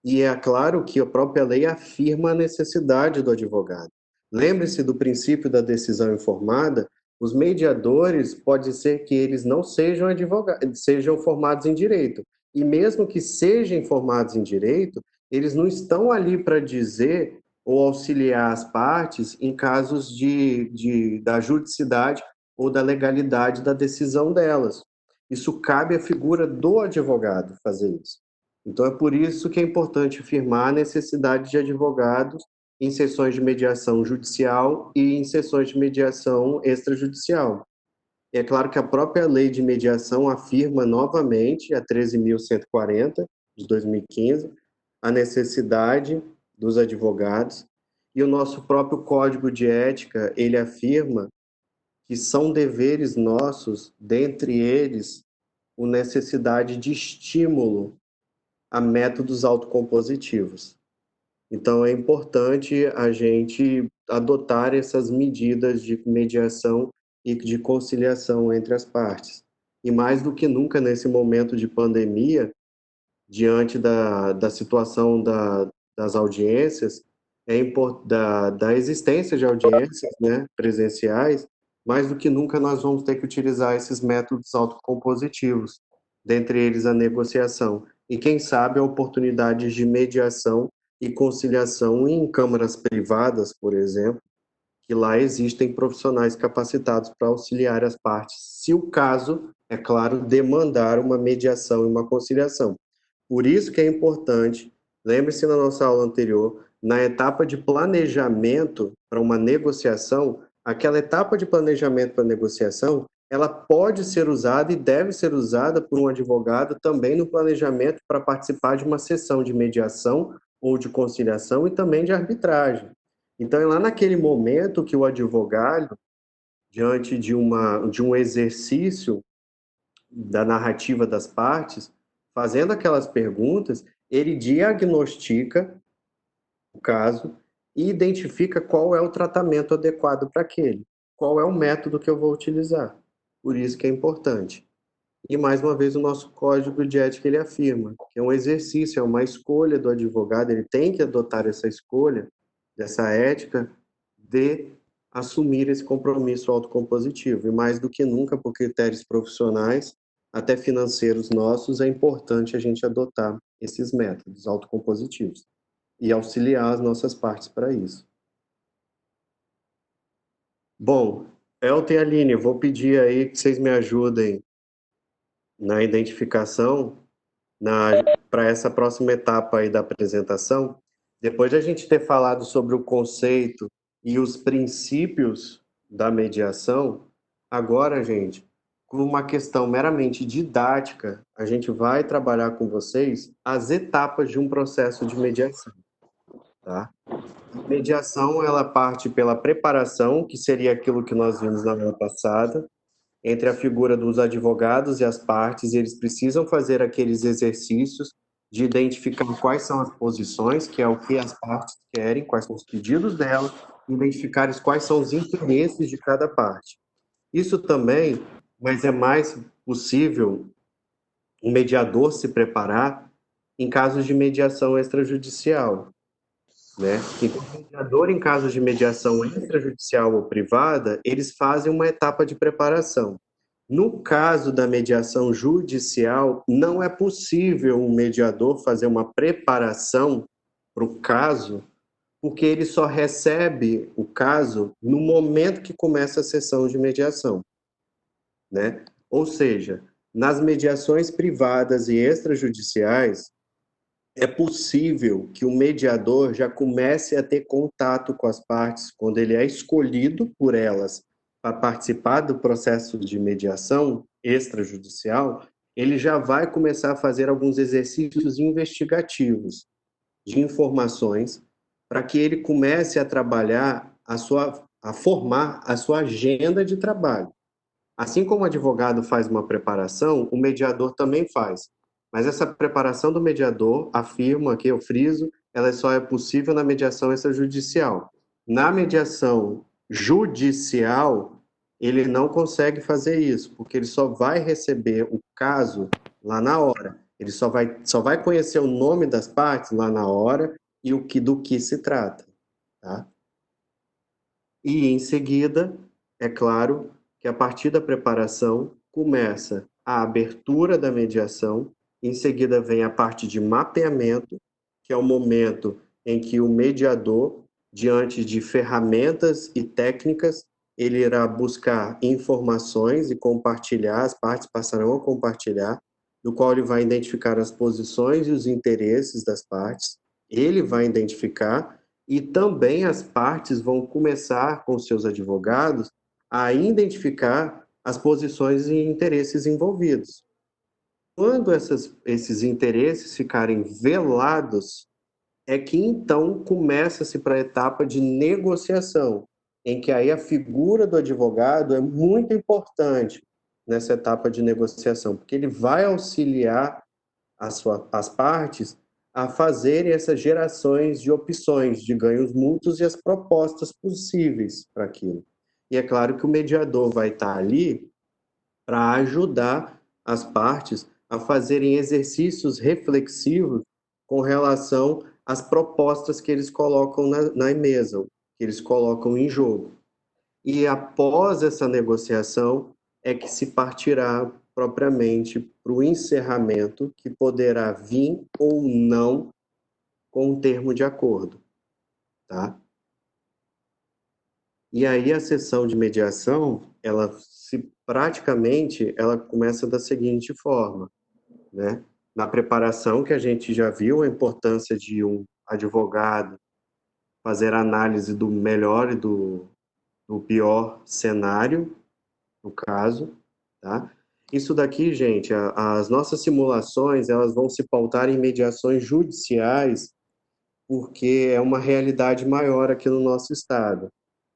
E é claro que a própria lei afirma a necessidade do advogado. Lembre-se do princípio da decisão informada, os mediadores pode ser que eles não sejam advogados, sejam formados em direito. E mesmo que sejam formados em direito, eles não estão ali para dizer ou auxiliar as partes em casos da juridicidade ou da legalidade da decisão delas. Isso cabe à figura do advogado fazer isso. Então, é por isso que é importante afirmar a necessidade de advogados em sessões de mediação judicial e em sessões de mediação extrajudicial. E é claro que a própria lei de mediação afirma novamente, a 13.140, de 2015, a necessidade dos advogados, e o nosso próprio Código de Ética, ele afirma que são deveres nossos, dentre eles, a necessidade de estímulo a métodos autocompositivos. Então, é importante a gente adotar essas medidas de mediação e de conciliação entre as partes. E mais do que nunca, nesse momento de pandemia, diante da situação das audiências, da existência de audiências, né, presenciais, mais do que nunca nós vamos ter que utilizar esses métodos autocompositivos, dentre eles a negociação. E quem sabe a oportunidade de mediação e conciliação em câmaras privadas, por exemplo, que lá existem profissionais capacitados para auxiliar as partes, se o caso, é claro, demandar uma mediação e uma conciliação. Por isso que é importante, lembre-se na nossa aula anterior, na etapa de planejamento para uma negociação, aquela etapa de planejamento para negociação, ela pode ser usada e deve ser usada por um advogado também no planejamento para participar de uma sessão de mediação ou de conciliação e também de arbitragem. Então, é lá naquele momento que o advogado, diante de um exercício da narrativa das partes, fazendo aquelas perguntas, ele diagnostica o caso e identifica qual é o tratamento adequado para aquele, qual é o método que eu vou utilizar. Por isso que é importante. E, mais uma vez, o nosso código de ética ele afirma que é um exercício, é uma escolha do advogado, ele tem que adotar essa escolha, dessa ética, de assumir esse compromisso autocompositivo. E mais do que nunca, por critérios profissionais, até financeiros nossos, é importante a gente adotar esses métodos autocompositivos e auxiliar as nossas partes para isso. Bom, Elton e Aline, vou pedir aí que vocês me ajudem na identificação para essa próxima etapa aí da apresentação. Depois de a gente ter falado sobre o conceito e os princípios da mediação, agora, gente, com uma questão meramente didática, a gente vai trabalhar com vocês as etapas de um processo de mediação, tá? Mediação, ela parte pela preparação, que seria aquilo que nós vimos na aula passada, entre a figura dos advogados e as partes, eles precisam fazer aqueles exercícios de identificar quais são as posições, que é o que as partes querem, quais são os pedidos delas, identificar quais são os interesses de cada parte. Isso também, mas é mais possível o mediador se preparar em casos de mediação extrajudicial, né? Então, o mediador, em casos de mediação extrajudicial ou privada, eles fazem uma etapa de preparação. No caso da mediação judicial, não é possível um mediador fazer uma preparação para o caso, porque ele só recebe o caso no momento que começa a sessão de mediação, né? Ou seja, nas mediações privadas e extrajudiciais, é possível que o mediador já comece a ter contato com as partes quando ele é escolhido por elas para participar do processo de mediação extrajudicial, ele já vai começar a fazer alguns exercícios investigativos de informações para que ele comece a trabalhar a formar a sua agenda de trabalho. Assim como o advogado faz uma preparação, o mediador também faz. Mas essa preparação do mediador, afirmo aqui, eu friso, ela só é possível na mediação extrajudicial. Na mediação judicial, ele não consegue fazer isso, porque ele só vai receber o caso lá na hora. Ele só vai conhecer o nome das partes lá na hora e do que se trata. Tá? E, em seguida, é claro que a partir da preparação começa a abertura da mediação, em seguida vem a parte de mapeamento, que é o momento em que o mediador, diante de ferramentas e técnicas, ele irá buscar informações e compartilhar, as partes passarão a compartilhar, no qual ele vai identificar as posições e os interesses das partes, ele vai identificar e também as partes vão começar com seus advogados a identificar as posições e interesses envolvidos. Quando esses interesses ficarem velados, é que então começa-se para a etapa de negociação, em que aí a figura do advogado é muito importante nessa etapa de negociação, porque ele vai auxiliar as partes a fazerem essas gerações de opções, de ganhos mútuos e as propostas possíveis para aquilo. E é claro que o mediador vai estar ali para ajudar as partes a fazerem exercícios reflexivos com relação às propostas que eles colocam na mesa, que eles colocam em jogo. E após essa negociação é que se partirá propriamente para o encerramento, que poderá vir ou não com um termo de acordo, tá? E aí a sessão de mediação, ela começa da seguinte forma, né? Na preparação, que a gente já viu a importância de um advogado fazer análise do melhor e do pior cenário, no caso, tá? Isso daqui, gente, as nossas simulações, elas vão se pautar em mediações judiciais, porque é uma realidade maior aqui no nosso estado.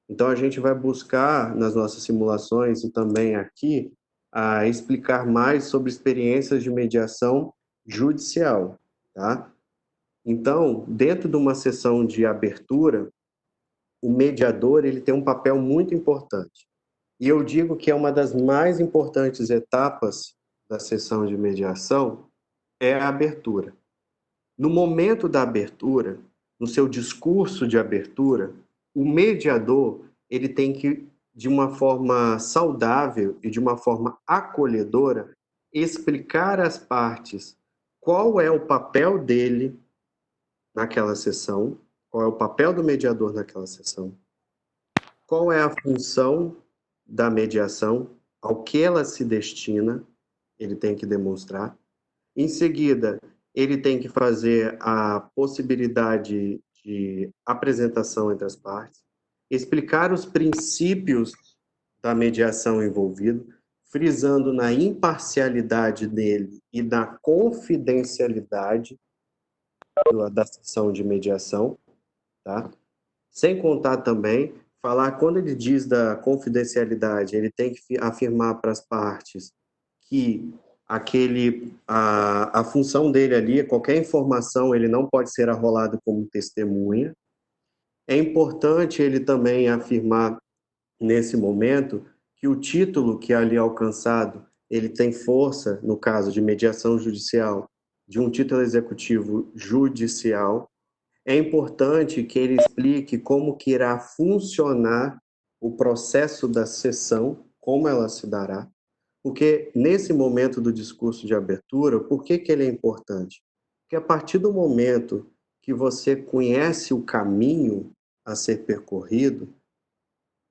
Então, a gente vai buscar, nas nossas simulações e também aqui, a explicar mais sobre experiências de mediação judicial, tá? Então, dentro de uma sessão de abertura, o mediador, ele tem um papel muito importante. E eu digo que é uma das mais importantes etapas da sessão de mediação é a abertura. No momento da abertura, no seu discurso de abertura, o mediador, ele tem que, de uma forma saudável e de uma forma acolhedora, explicar às partes qual é o papel dele naquela sessão, qual é o papel do mediador naquela sessão, qual é a função da mediação, ao que ela se destina, ele tem que demonstrar. Em seguida, ele tem que fazer a possibilidade de apresentação entre as partes, explicar os princípios da mediação envolvido, frisando na imparcialidade dele e na confidencialidade da sessão de mediação, tá? Sem contar também, falar, quando ele diz da confidencialidade, ele tem que afirmar para as partes que a função dele ali, qualquer informação, ele não pode ser arrolado como testemunha. É importante ele também afirmar, nesse momento, que o título que é ali alcançado, ele tem força, no caso de mediação judicial, de um título executivo judicial. É importante que ele explique como que irá funcionar o processo da sessão, como ela se dará, porque nesse momento do discurso de abertura, por que ele é importante? Porque a partir do momento que você conhece o caminho a ser percorrido,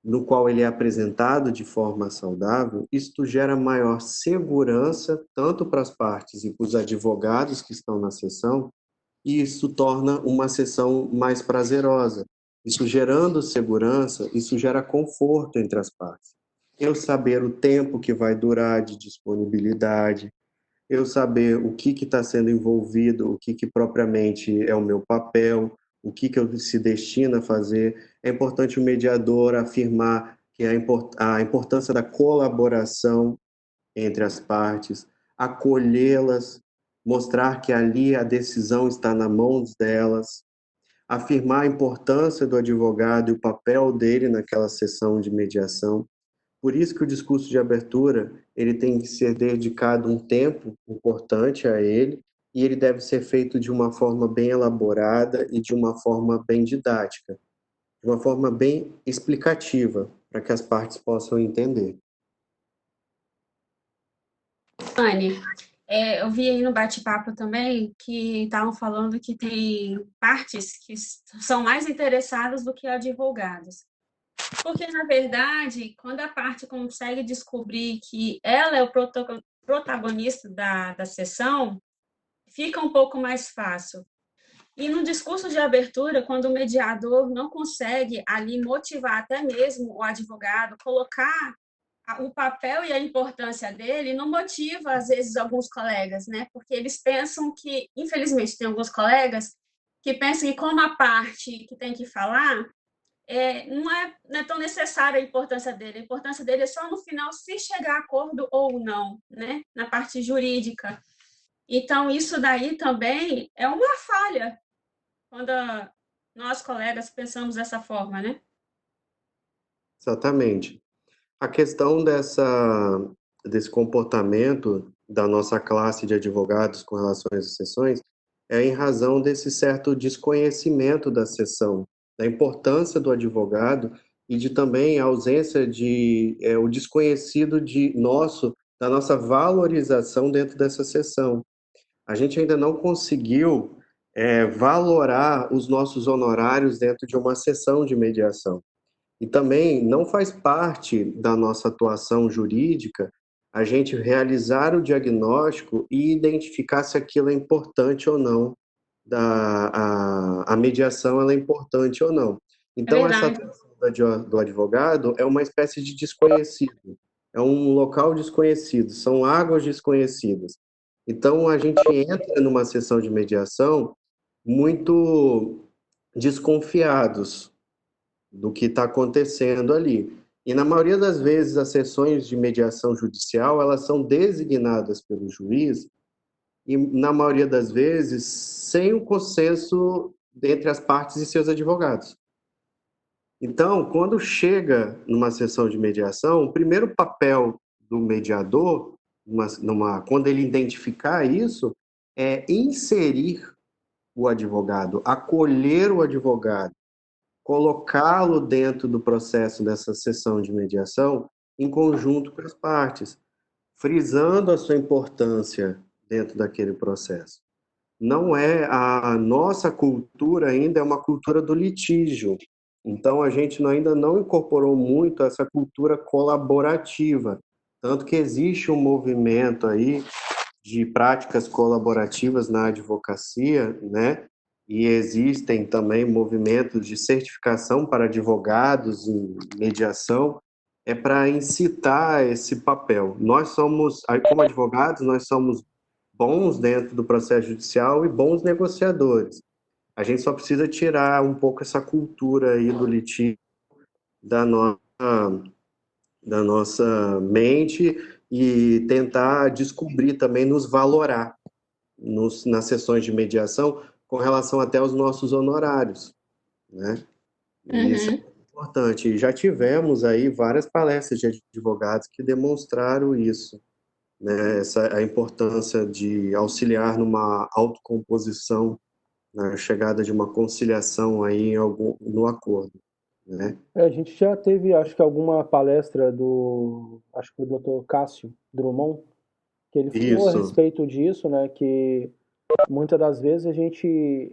no qual ele é apresentado de forma saudável, isto gera maior segurança tanto para as partes e para os advogados que estão na sessão, e isso torna uma sessão mais prazerosa. Isso gerando segurança, isso gera conforto entre as partes. Eu saber o tempo que vai durar de disponibilidade, eu saber o que está sendo envolvido, o que propriamente é o meu papel, o que eu se destina a fazer. É importante o mediador afirmar que a importância da colaboração entre as partes, acolhê-las, mostrar que ali a decisão está na mão delas, afirmar a importância do advogado e o papel dele naquela sessão de mediação. Por isso que o discurso de abertura, ele tem que ser dedicado um tempo importante a ele, e ele deve ser feito de uma forma bem elaborada e de uma forma bem didática, de uma forma bem explicativa, para que as partes possam entender. Anne, eu vi aí no bate-papo também que estavam falando que tem partes que são mais interessadas do que advogados. Porque, na verdade, quando a parte consegue descobrir que ela é o protagonista da sessão, fica um pouco mais fácil. E no discurso de abertura, quando o mediador não consegue ali motivar até mesmo o advogado, colocar o papel e a importância dele, não motiva, às vezes, alguns colegas, né? Porque eles pensam que, infelizmente, tem alguns colegas que pensam que, como a parte que tem que falar, não é tão necessária a importância dele. A importância dele é só no final, se chegar a acordo ou não, né? Na parte jurídica. Então, isso daí também é uma falha quando nós, colegas, pensamos dessa forma, né? Exatamente. A questão desse comportamento da nossa classe de advogados com relação às sessões é em razão desse certo desconhecimento da sessão, da importância do advogado e de também a ausência o desconhecido da nossa valorização dentro dessa sessão. A gente ainda não conseguiu valorar os nossos honorários dentro de uma sessão de mediação. E também não faz parte da nossa atuação jurídica a gente realizar o diagnóstico e identificar se aquilo é importante ou não, a mediação ela é importante ou não. É Então, essa verdade. atuação do advogado é uma espécie de desconhecido, é um local desconhecido, são águas desconhecidas. Então, a gente entra numa sessão de mediação muito desconfiados do que está acontecendo ali. E na maioria das vezes as sessões de mediação judicial, elas são designadas pelo juiz e na maioria das vezes sem o consenso entre as partes e seus advogados. Então, quando chega numa sessão de mediação, o primeiro papel do mediador, quando ele identificar isso, é inserir o advogado, acolher o advogado, colocá-lo dentro do processo dessa sessão de mediação em conjunto com as partes, frisando a sua importância dentro daquele processo. Não é a nossa cultura ainda é uma cultura do litígio. Então a gente ainda não incorporou muito essa cultura colaborativa, tanto que existe um movimento aí de práticas colaborativas na advocacia, né? E existem também movimentos de certificação para advogados em mediação, é para incitar esse papel. Nós somos, como advogados, nós somos bons dentro do processo judicial e bons negociadores. A gente só precisa tirar um pouco essa cultura aí do litígio da nossa, da nossa mente e tentar descobrir também, nos valorar nas sessões de mediação com relação até aos nossos honorários, né? E isso é Uhum. importante. E já tivemos aí várias palestras de advogados que demonstraram isso, né? A importância de auxiliar numa autocomposição, na chegada de uma conciliação aí no acordo, né? A gente já teve, acho que alguma palestra acho que o Dr. Cássio Drummond, que ele falou a Isso, respeito disso, né, que muitas das vezes a gente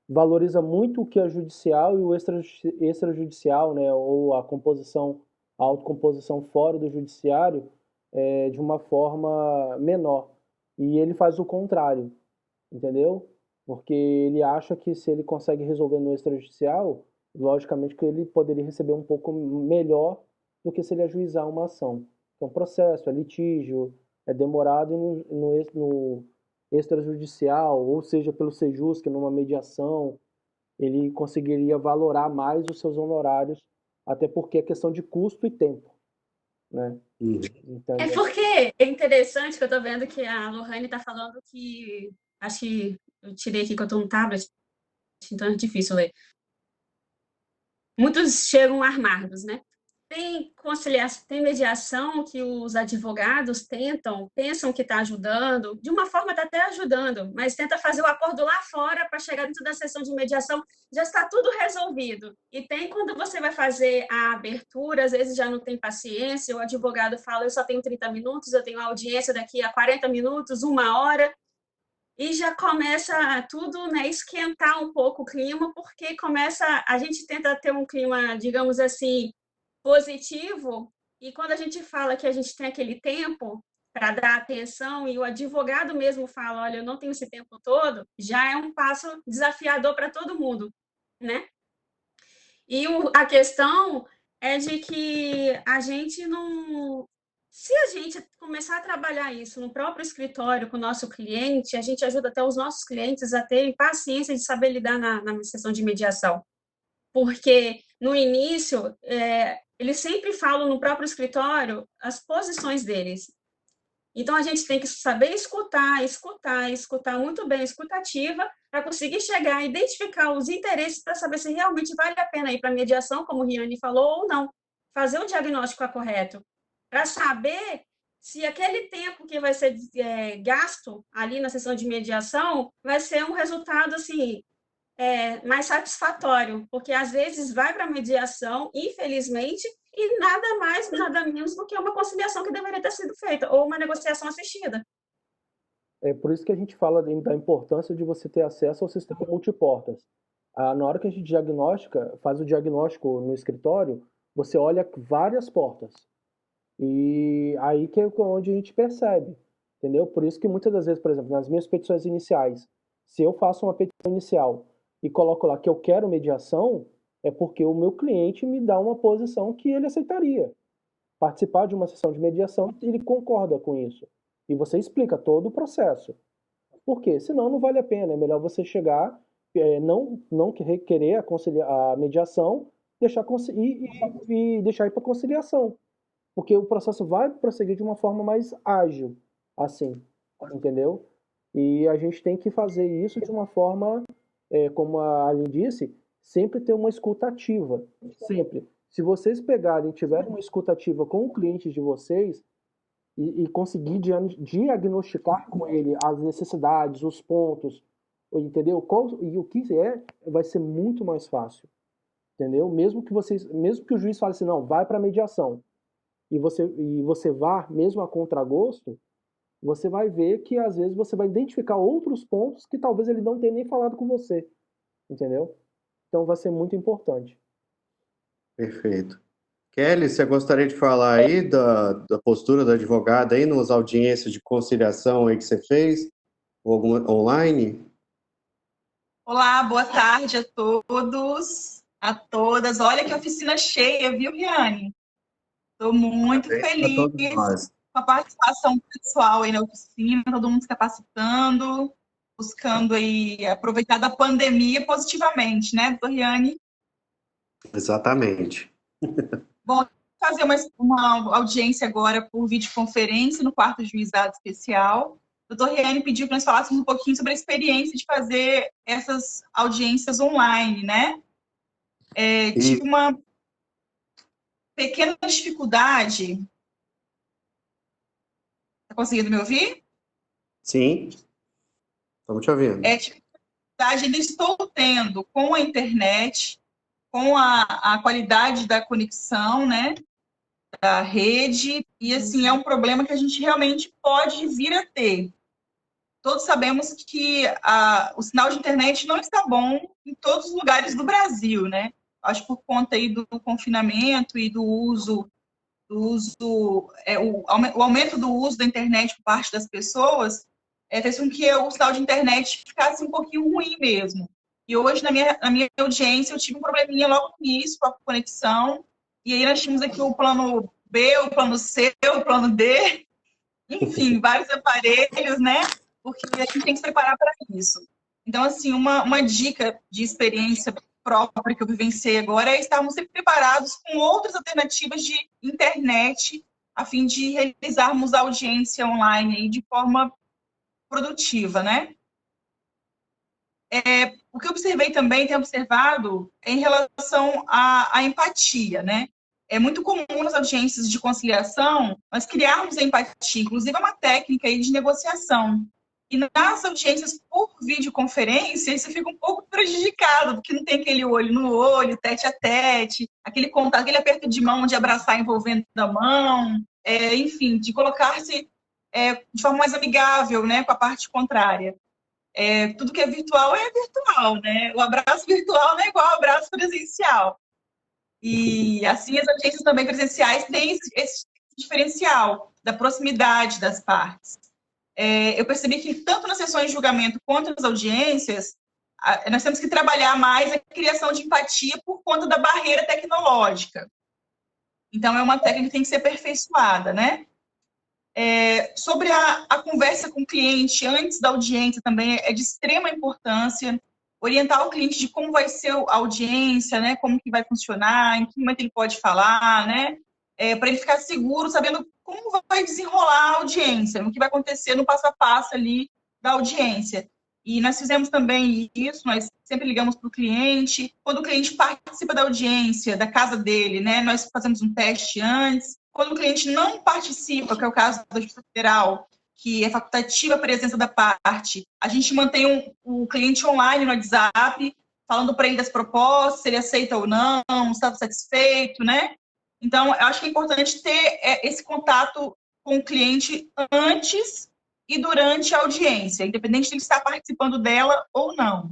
valoriza muito o que é judicial e o extrajudicial, né, ou a autocomposição fora do judiciário, de uma forma menor. E ele faz o contrário, entendeu? Porque ele acha que se ele consegue resolver no extrajudicial, logicamente que ele poderia receber um pouco melhor do que se ele ajuizar uma ação. É um processo, é litígio, é demorado no extrajudicial, ou seja, pelo Sejusc, numa mediação, ele conseguiria valorar mais os seus honorários, até porque é questão de custo e tempo, né? Uhum. Então, É porque é interessante que eu estou vendo que a Lohane está falando que. Acho que eu tirei aqui que eu estou no tablet, então é difícil ler. Muitos chegam armados, né? Tem conciliação, tem mediação que os advogados pensam que está ajudando, de uma forma está até ajudando, mas tenta fazer o acordo lá fora para chegar dentro da sessão de mediação, já está tudo resolvido. E tem quando você vai fazer a abertura, às vezes já não tem paciência, o advogado fala, eu só tenho 30 minutos, eu tenho audiência daqui a 40 minutos, 1 hora, e já começa tudo, né, esquentar um pouco o clima, porque a gente tenta ter um clima, digamos assim, positivo, e quando a gente fala que a gente tem aquele tempo para dar atenção e o advogado mesmo fala, olha, eu não tenho esse tempo todo, já é um passo desafiador para todo mundo, né? E a questão é de que a gente não. Se a gente começar a trabalhar isso no próprio escritório com o nosso cliente, a gente ajuda até os nossos clientes a terem paciência de saber lidar na sessão de mediação. Porque no início, eles sempre falam no próprio escritório as posições deles. Então, a gente tem que saber escutar muito bem, escutativa, para conseguir chegar a identificar os interesses para saber se realmente vale a pena ir para a mediação, como o Riane falou, ou não. Fazer o diagnóstico correto, para saber se aquele tempo que vai ser gasto ali na sessão de mediação vai ser um resultado assim, mais satisfatório, porque às vezes vai para a mediação, infelizmente, e nada mais, nada menos do que uma conciliação que deveria ter sido feita, ou uma negociação assistida. é por isso que a gente fala da importância de você ter acesso ao sistema multiportas. Na hora que a gente faz o diagnóstico no escritório, você olha várias portas. E aí que é onde a gente percebe, entendeu? Por isso que muitas das vezes, por exemplo, nas minhas petições iniciais, se eu faço uma petição inicial e coloco lá que eu quero mediação, é porque o meu cliente me dá uma posição que ele aceitaria. Participar de uma sessão de mediação, ele concorda com isso. E você explica todo o processo. Por quê? Senão não vale a pena. É melhor você chegar, não requerer a mediação, e deixar ir para conciliação. Porque o processo vai prosseguir de uma forma mais ágil, assim, entendeu? E a gente tem que fazer isso de uma forma, como a Aline disse, sempre ter uma escuta ativa, sempre. Se vocês pegarem e tiverem uma escuta ativa com o cliente de vocês e conseguir diagnosticar com ele as necessidades, os pontos, entendeu? E o que vai ser muito mais fácil, entendeu? Mesmo que o juiz fale assim, não, vai para mediação, e você vá mesmo a contragosto, você vai ver que às vezes você vai identificar outros pontos que talvez ele não tenha nem falado com você, entendeu? Então vai ser muito importante. Perfeito. Kelly, você gostaria de falar aí da postura da advogada aí nas audiências de conciliação aí que você fez, ou alguma online? Olá, boa tarde a todos, a todas. Olha que oficina cheia, viu, Riane? Estou muito feliz com a participação pessoal aí na oficina, todo mundo se capacitando, buscando aí aproveitar da pandemia positivamente, né, doutor Riane? Exatamente. Bom, fazer uma audiência agora por videoconferência no quarto juizado especial. O doutor Riane pediu que nós falássemos um pouquinho sobre a experiência de fazer essas audiências online, né? Tive uma pequena dificuldade. Está conseguindo me ouvir? Sim, estamos te ouvindo. Dificuldade ainda estou tendo com a internet, com a qualidade da conexão, né? Da rede, e assim, é um problema que a gente realmente pode vir a ter. Todos sabemos que o sinal de internet não está bom em todos os lugares do Brasil, né? Acho que por conta aí do confinamento e do uso, o aumento do uso da internet por parte das pessoas, fez com que o sinal de internet ficasse um pouquinho ruim mesmo. E hoje, na minha audiência, eu tive um probleminha logo no início com a conexão, e aí nós tínhamos aqui o plano B, o plano C, o plano D, enfim, vários aparelhos, né? Porque a gente tem que se preparar para isso. Então, assim, uma dica de experiência própria que eu vivenciei agora é estarmos sempre preparados com outras alternativas de internet, a fim de realizarmos a audiência online aí de forma produtiva, né? O que eu observei também, tenho observado, é em relação à empatia, né? É muito comum nas audiências de conciliação nós criarmos a empatia, inclusive é uma técnica aí de negociação. E nas audiências por videoconferência, isso fica um pouco prejudicado, porque não tem aquele olho no olho, tete a tete, aquele contato, aquele aperto de mão, de abraçar envolvendo a mão, enfim, de colocar-se de forma mais amigável, né, com a parte contrária. Tudo que é virtual, né? O abraço virtual não é igual ao abraço presencial. E assim as audiências também presenciais têm esse diferencial da proximidade das partes. Eu percebi que tanto nas sessões de julgamento quanto nas audiências, nós temos que trabalhar mais a criação de empatia por conta da barreira tecnológica. Então, é uma técnica que tem que ser aperfeiçoada, né? Sobre a conversa com o cliente antes da audiência também é de extrema importância. Orientar o cliente de como vai ser a audiência, né? Como que vai funcionar, em que momento ele pode falar, né? Para ele ficar seguro, sabendo como vai desenrolar a audiência, o que vai acontecer no passo a passo ali da audiência. E nós fizemos também isso, nós sempre ligamos para o cliente. Quando o cliente participa da audiência, da casa dele, né? Nós fazemos um teste antes. Quando o cliente não participa, que é o caso da Justiça Federal, que é facultativa a presença da parte, a gente mantém o cliente online no WhatsApp, falando para ele das propostas, se ele aceita ou não, se está satisfeito, né? Então, eu acho que é importante ter esse contato com o cliente antes e durante a audiência, independente de ele estar participando dela ou não.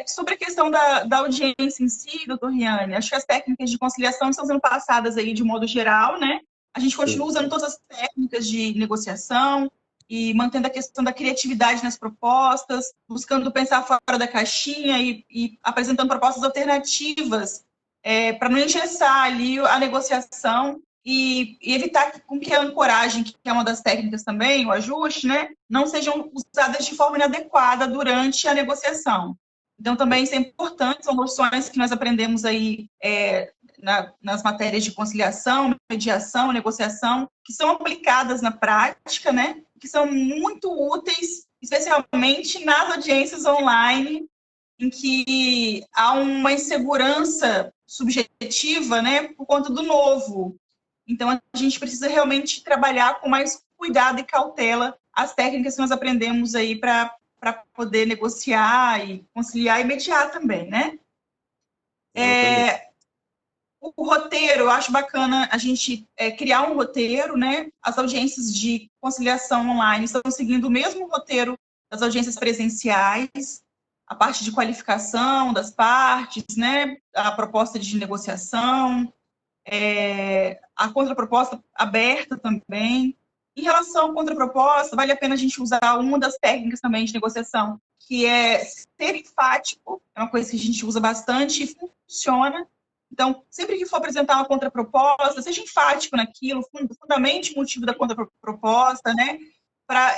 Sobre a questão da audiência em si, doutor Riane, acho que as técnicas de conciliação estão sendo passadas aí de modo geral, né? A gente continua usando todas as técnicas de negociação e mantendo a questão da criatividade nas propostas, buscando pensar fora da caixinha e apresentando propostas alternativas para não engessar ali a negociação e evitar com que a ancoragem, que é uma das técnicas também, o ajuste, né, não sejam usadas de forma inadequada durante a negociação. Então, também isso é importante, são noções que nós aprendemos aí nas matérias de conciliação, mediação, negociação, que são aplicadas na prática, né, que são muito úteis, especialmente nas audiências online, em que há uma insegurança subjetiva, né, por conta do novo. Então, a gente precisa realmente trabalhar com mais cuidado e cautela as técnicas que nós aprendemos aí para poder negociar e conciliar e mediar também, né? O roteiro, eu acho bacana a gente criar um roteiro, né? As audiências de conciliação online estão seguindo o mesmo roteiro das audiências presenciais, a parte de qualificação das partes, né? A proposta de negociação, a contraproposta aberta também. Em relação à contraproposta, vale a pena a gente usar uma das técnicas também de negociação, que é ser enfático, é uma coisa que a gente usa bastante e funciona. Então, sempre que for apresentar uma contraproposta, seja enfático naquilo, fundamente o motivo da contraproposta, né? Para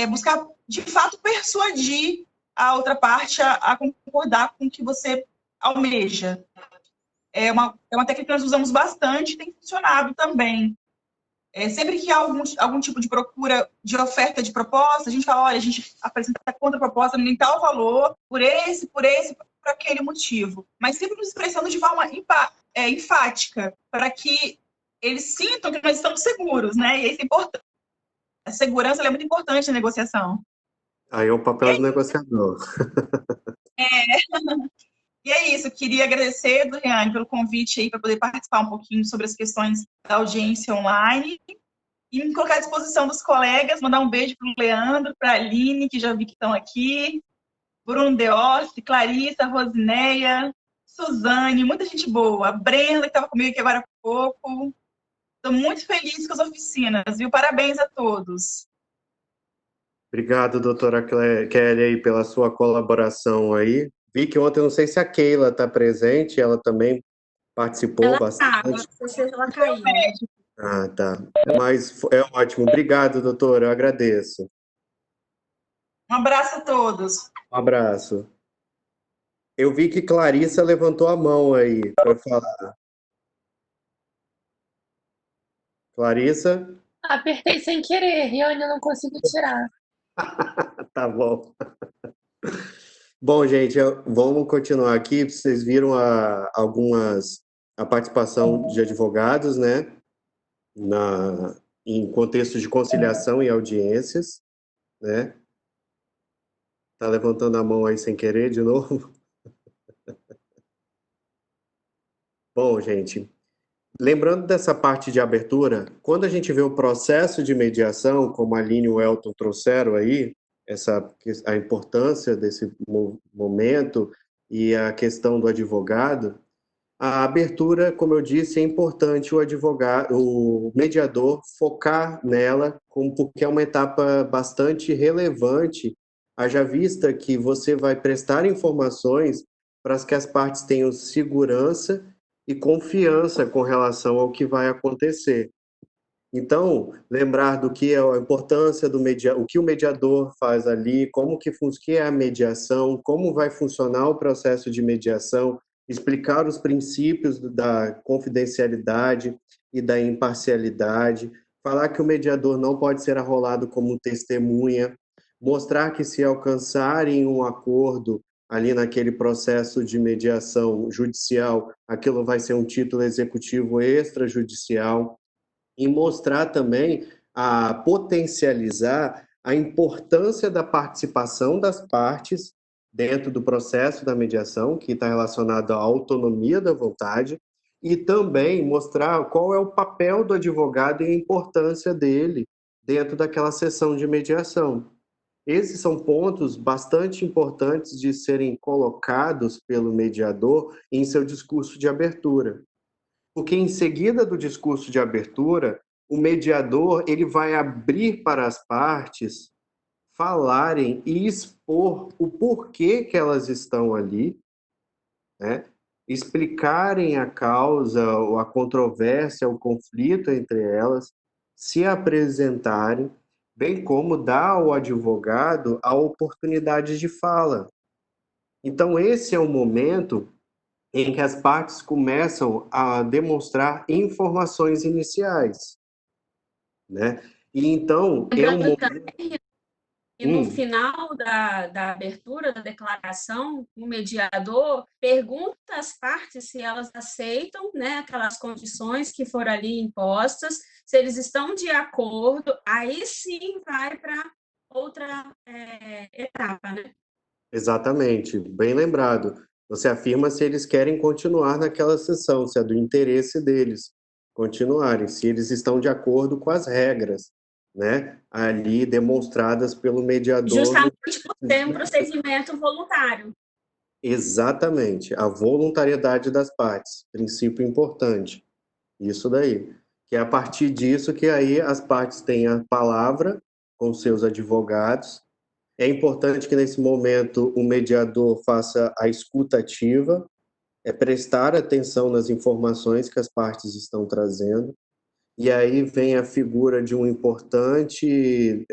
buscar, de fato, persuadir a outra parte a concordar com o que você almeja. É uma técnica que nós usamos bastante e tem funcionado também. Sempre que há algum tipo de procura de oferta de proposta, a gente fala, olha, a gente apresenta a contraproposta em tal valor, por aquele motivo. Mas sempre nos expressando de forma enfática, para que eles sintam que nós estamos seguros, né? E isso é importante. A segurança é muito importante na negociação. Aí é o papel do negociador. E é isso, eu queria agradecer, Doriane, pelo convite aí para poder participar um pouquinho sobre as questões da audiência online e me colocar à disposição dos colegas, mandar um beijo para o Leandro, para a Aline, que já vi que estão aqui, Bruno Deossi, Clarissa, Rosineia, Suzane, muita gente boa, a Brenda, que estava comigo aqui agora há pouco. Estou muito feliz com as oficinas, viu? Parabéns a todos. Obrigado, doutora Kelly, aí, pela sua colaboração aí. Vi que ontem, não sei se a Keila está presente, ela também participou bastante. Ela caiu. Ah, tá. Mas é ótimo. Obrigado, doutor. Eu agradeço. Um abraço a todos. Um abraço. Eu vi que Clarissa levantou a mão aí para falar. Clarissa? Apertei sem querer e eu ainda não consigo tirar. Tá bom. Bom, gente, vamos continuar aqui. Vocês viram a participação de advogados, né, em contextos de conciliação e audiências, né? Tá levantando a mão aí sem querer de novo? Bom, gente, lembrando dessa parte de abertura, quando a gente vê o processo de mediação, como a Aline e o Elton trouxeram aí, a importância desse momento e a questão do advogado, a abertura, como eu disse, é importante o advogado, o mediador focar nela, porque é uma etapa bastante relevante, haja vista que você vai prestar informações para que as partes tenham segurança e confiança com relação ao que vai acontecer. Então, lembrar do que é a importância do o que o mediador faz ali, que é a mediação, como vai funcionar o processo de mediação, explicar os princípios da confidencialidade e da imparcialidade, falar que o mediador não pode ser arrolado como testemunha, mostrar que se alcançarem um acordo ali naquele processo de mediação judicial, aquilo vai ser um título executivo extrajudicial, e mostrar também a potencializar a importância da participação das partes dentro do processo da mediação, que está relacionado à autonomia da vontade, e também mostrar qual é o papel do advogado e a importância dele dentro daquela sessão de mediação. Esses são pontos bastante importantes de serem colocados pelo mediador em seu discurso de abertura. Porque em seguida do discurso de abertura, o mediador ele vai abrir para as partes falarem e expor o porquê que elas estão ali, né? Explicarem a causa, a controvérsia, o conflito entre elas, se apresentarem, bem como dar ao advogado a oportunidade de fala. Então, esse é o momento em que as partes começam a demonstrar informações iniciais, né? E então é um Lembrando momento. também que no final da abertura da declaração, o mediador pergunta às partes se elas aceitam, né, aquelas condições que foram ali impostas, se eles estão de acordo, aí sim vai para outra etapa, né? Exatamente, bem lembrado. Você afirma se eles querem continuar naquela sessão, se é do interesse deles continuarem, se eles estão de acordo com as regras, né, ali demonstradas pelo mediador. Justamente por ser um procedimento voluntário. Exatamente, a voluntariedade das partes, princípio importante. Isso daí, que é a partir disso que aí as partes têm a palavra com seus advogados. É importante que nesse momento o mediador faça a escuta ativa, prestar atenção nas informações que as partes estão trazendo, e aí vem a figura de uma importante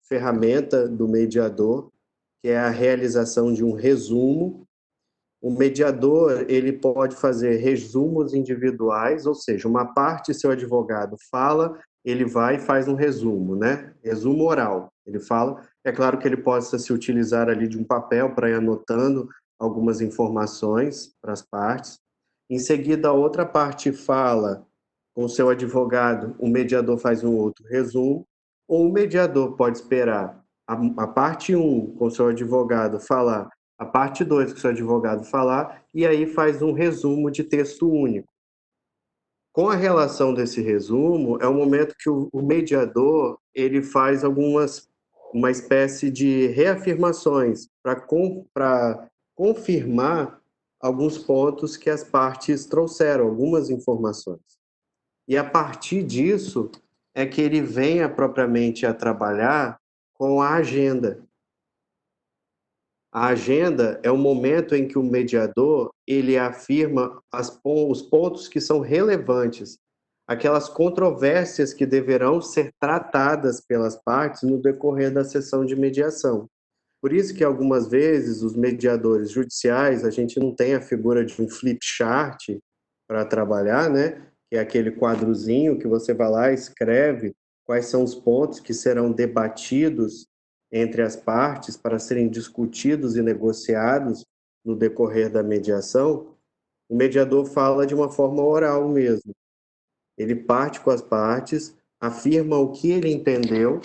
ferramenta do mediador, que é a realização de um resumo. O mediador, ele pode fazer resumos individuais, ou seja, uma parte seu advogado fala, ele vai e faz um resumo, né? Resumo oral. Ele fala, é claro que ele possa se utilizar ali de um papel para ir anotando algumas informações para as partes. Em seguida, a outra parte fala com o seu advogado, o mediador faz um outro resumo, ou o mediador pode esperar a parte 1 com o seu advogado falar, a parte 2 que o seu advogado falar, e aí faz um resumo de texto único. Com a relação desse resumo, é o momento que o mediador ele faz uma espécie de reafirmações para confirmar alguns pontos que as partes trouxeram, algumas informações. E a partir disso é que ele venha propriamente a trabalhar com a agenda. A agenda é o momento em que o mediador ele afirma os pontos que são relevantes. aquelas controvérsias que deverão ser tratadas pelas partes no decorrer da sessão de mediação. Por isso que algumas vezes os mediadores judiciais, a gente não tem a figura de um flip chart para trabalhar, né? Que é aquele quadrozinho que você vai lá e escreve quais são os pontos que serão debatidos entre as partes para serem discutidos e negociados no decorrer da mediação. O mediador fala de uma forma oral mesmo. Ele parte com as partes, afirma o que ele entendeu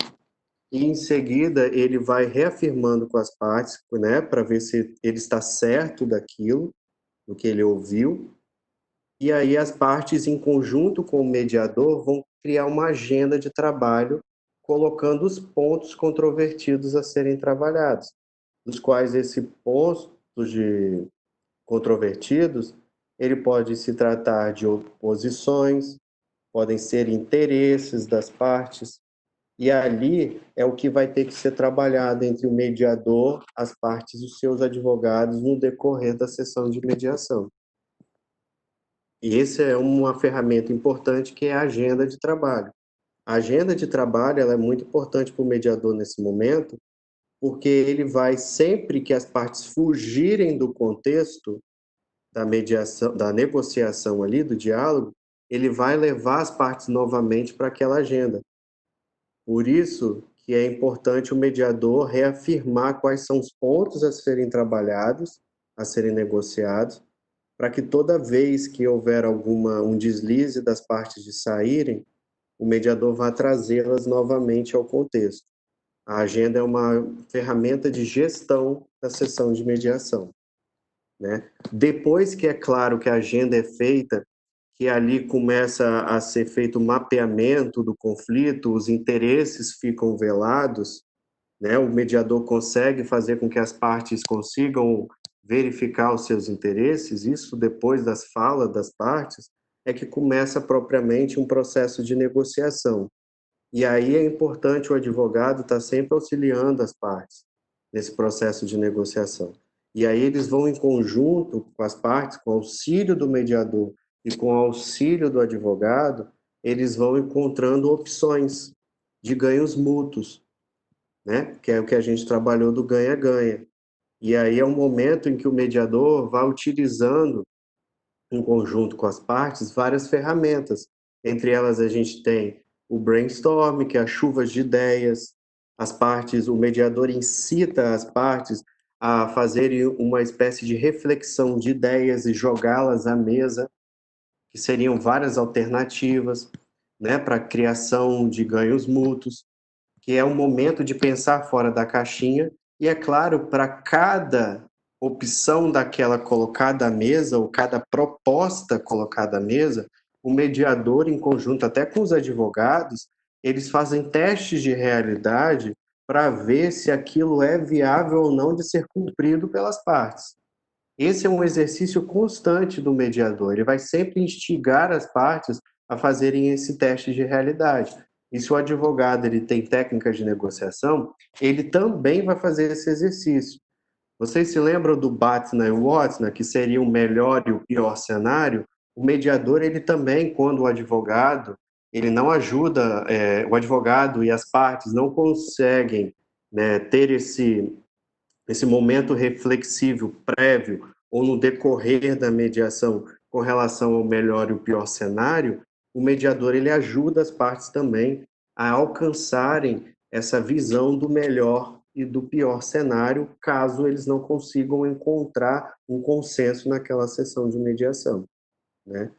e em seguida ele vai reafirmando com as partes, né, para ver se ele está certo daquilo, do que ele ouviu. E aí as partes, em conjunto com o mediador, vão criar uma agenda de trabalho, colocando os pontos controvertidos a serem trabalhados, dos quais esse ponto de controvertidos, ele pode se tratar de oposições, podem ser interesses das partes, e ali é o que vai ter que ser trabalhado entre o mediador, as partes e os seus advogados no decorrer da sessão de mediação. E essa é uma ferramenta importante que é a agenda de trabalho. A agenda de trabalho ela é muito importante para o mediador nesse momento, porque ele vai, sempre que as partes fugirem do contexto da mediação, da negociação ali, do diálogo, ele vai levar as partes novamente para aquela agenda. Por isso que é importante o mediador reafirmar quais são os pontos a serem trabalhados, a serem negociados, para que toda vez que houver um deslize das partes de saírem, o mediador vá trazê-las novamente ao contexto. A agenda é uma ferramenta de gestão da sessão de mediação, né? Depois que é claro que a agenda é feita, que ali começa a ser feito o mapeamento do conflito, os interesses ficam velados, né? O mediador consegue fazer com que as partes consigam verificar os seus interesses, isso depois das falas das partes, é que começa propriamente um processo de negociação. E aí é importante o advogado estar sempre auxiliando as partes nesse processo de negociação. E aí eles vão em conjunto com as partes, com o auxílio do mediador e com o auxílio do advogado, eles vão encontrando opções de ganhos mútuos, né? Que é o que a gente trabalhou do ganha-ganha. E aí é um momento em que o mediador vai utilizando, em conjunto com as partes, várias ferramentas. Entre elas a gente tem o brainstorm, que é as chuvas de ideias. As partes, o mediador incita as partes a fazerem uma espécie de reflexão de ideias e jogá-las à mesa, que seriam várias alternativas, né, para a criação de ganhos mútuos, que é um momento de pensar fora da caixinha, e é claro, para cada opção daquela colocada à mesa, ou cada proposta colocada à mesa, o mediador, em conjunto até com os advogados, eles fazem testes de realidade para ver se aquilo é viável ou não de ser cumprido pelas partes. Esse é um exercício constante do mediador, ele vai sempre instigar as partes a fazerem esse teste de realidade. E se o advogado ele tem técnicas de negociação, ele também vai fazer esse exercício. Vocês se lembram do Batna e Watson, que seria o melhor e o pior cenário? O mediador, ele também, quando o advogado, ele não ajuda, o advogado e as partes não conseguem, né, ter esse momento reflexivo prévio ou no decorrer da mediação com relação ao melhor e o pior cenário, o mediador ele ajuda as partes também a alcançarem essa visão do melhor e do pior cenário, caso eles não consigam encontrar um consenso naquela sessão de mediação, né?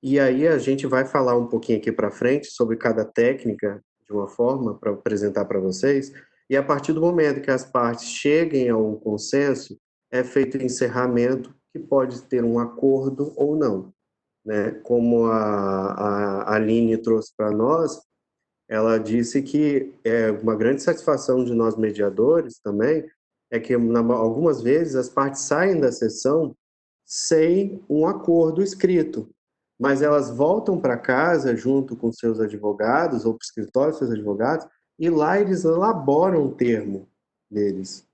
E aí a gente vai falar um pouquinho aqui para frente sobre cada técnica de uma forma para apresentar para vocês, e a partir do momento que as partes cheguem a um consenso, é feito o encerramento, que pode ter um acordo ou não, né? Como a Aline trouxe para nós, ela disse que é uma grande satisfação de nós mediadores também, é que algumas vezes as partes saem da sessão sem um acordo escrito, mas elas voltam para casa junto com seus advogados, ou para o escritório dos seus advogados, e lá eles elaboram um termo deles.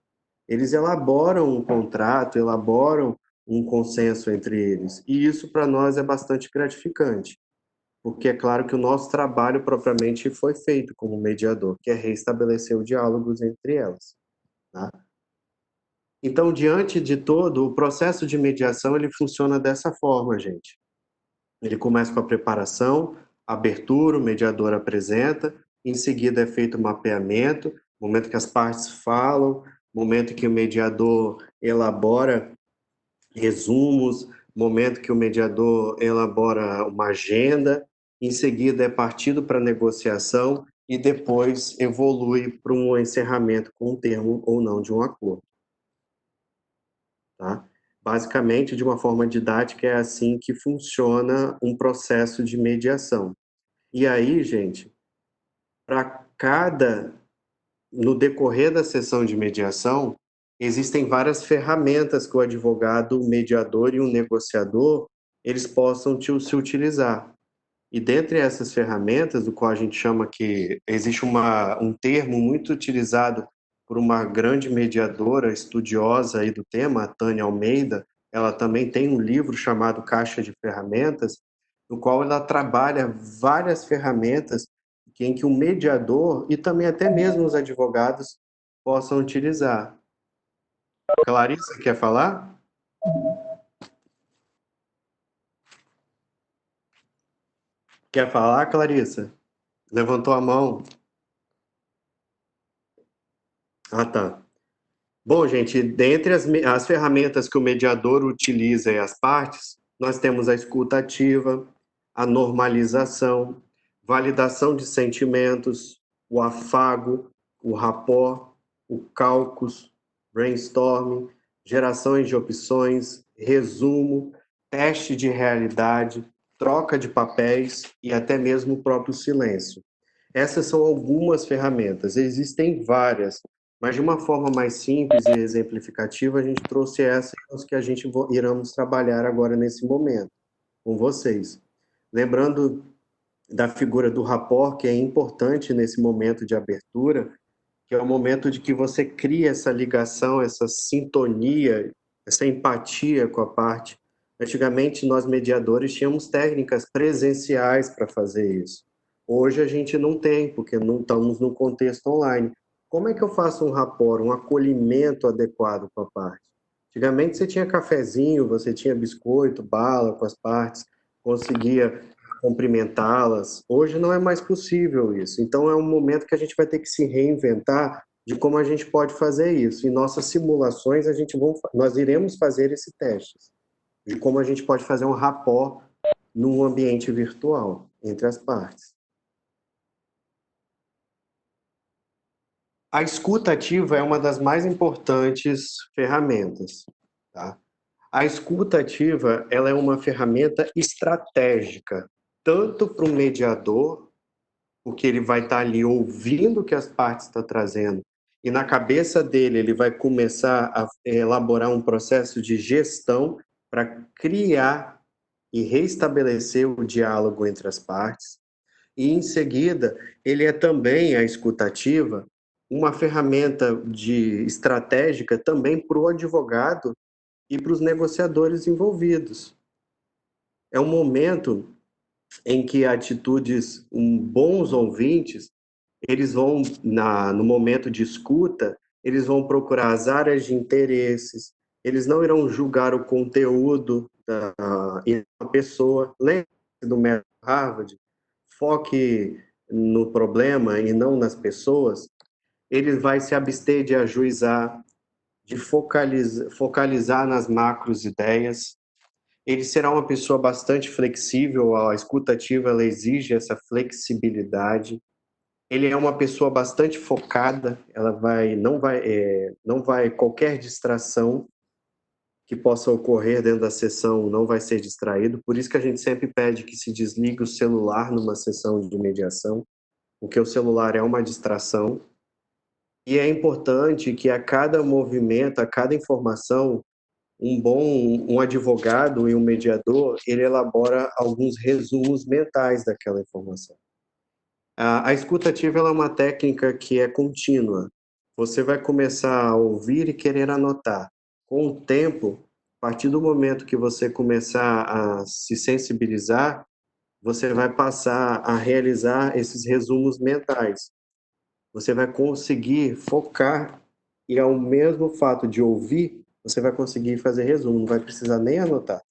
Eles elaboram um contrato, elaboram um consenso entre eles. E isso para nós é bastante gratificante. porque é claro que o nosso trabalho propriamente foi feito como mediador, que é restabelecer o diálogo entre elas, tá? Então, diante de todo, o processo de mediação ele funciona dessa forma, gente. Ele começa com a preparação, abertura, o mediador apresenta, em seguida é feito o mapeamento, momento que as partes falam, momento que o mediador elabora resumos, momento que o mediador elabora uma agenda, em seguida é partido para negociação e depois evolui para um encerramento com um termo ou não de um acordo. Tá? Basicamente, de uma forma didática, é assim que funciona um processo de mediação. E aí, gente, para no decorrer da sessão de mediação, existem várias ferramentas que o advogado, o mediador e o negociador, eles possam se utilizar. E dentre essas ferramentas, o qual a gente chama que existe um termo muito utilizado por uma grande mediadora estudiosa aí do tema, a Tânia Almeida, ela também tem um livro chamado Caixa de Ferramentas, no qual ela trabalha várias ferramentas em que o mediador e também até mesmo os advogados possam utilizar. Clarissa, quer falar? Quer falar, Clarissa? Levantou a mão. Ah, tá. Bom, gente, dentre as ferramentas que o mediador utiliza e as partes, nós temos a escuta ativa, a normalização, validação de sentimentos, o afago, o rapport, o caucus, brainstorming, gerações de opções, resumo, teste de realidade, troca de papéis e até mesmo o próprio silêncio. Essas são algumas ferramentas, existem várias, mas de uma forma mais simples e exemplificativa, a gente trouxe essas que a gente iremos trabalhar agora nesse momento com vocês. Lembrando da figura do rapport, que é importante nesse momento de abertura, que é o momento de que você cria essa ligação, essa sintonia, essa empatia com a parte. Antigamente, nós mediadores tínhamos técnicas presenciais para fazer isso. Hoje a gente não tem, porque não estamos no contexto online. Como é que eu faço um rapport, um acolhimento adequado com a parte? Antigamente você tinha cafezinho, você tinha biscoito, bala com as partes, conseguia cumprimentá-las. Hoje não é mais possível isso. Então é um momento que a gente vai ter que se reinventar de como a gente pode fazer isso. Em nossas simulações nós iremos fazer esse teste de como a gente pode fazer um rapport num ambiente virtual entre as partes. A escuta ativa é uma das mais importantes ferramentas, tá? A escuta ativa, ela é uma ferramenta estratégica, tanto para o mediador, porque ele vai estar ali ouvindo o que as partes estão trazendo, e na cabeça dele ele vai começar a elaborar um processo de gestão para criar e restabelecer o diálogo entre as partes. E em seguida, ele é também a escutativa, uma ferramenta estratégica também para o advogado e para os negociadores envolvidos. É um momento em que atitudes, bons ouvintes, eles vão, no momento de escuta, eles vão procurar as áreas de interesses, eles não irão julgar o conteúdo da pessoa. Lembre-se do método Harvard, foque no problema e não nas pessoas. Ele vai se abster de ajuizar, de focalizar nas macros ideias. Ele será uma pessoa bastante flexível, a escuta ativa ela exige essa flexibilidade. Ele é uma pessoa bastante focada, não vai qualquer distração que possa ocorrer dentro da sessão não vai ser distraído. Por isso que a gente sempre pede que se desligue o celular numa sessão de mediação, porque o celular é uma distração. E é importante que a cada movimento, a cada informação, um advogado e um mediador, ele elabora alguns resumos mentais daquela informação. A escuta ativa ela é uma técnica que é contínua. Você vai começar a ouvir e querer anotar. Com o tempo, a partir do momento que você começar a se sensibilizar, você vai passar a realizar esses resumos mentais. Você vai conseguir focar e, ao mesmo fato de ouvir, você vai conseguir fazer resumo, não vai precisar nem anotar.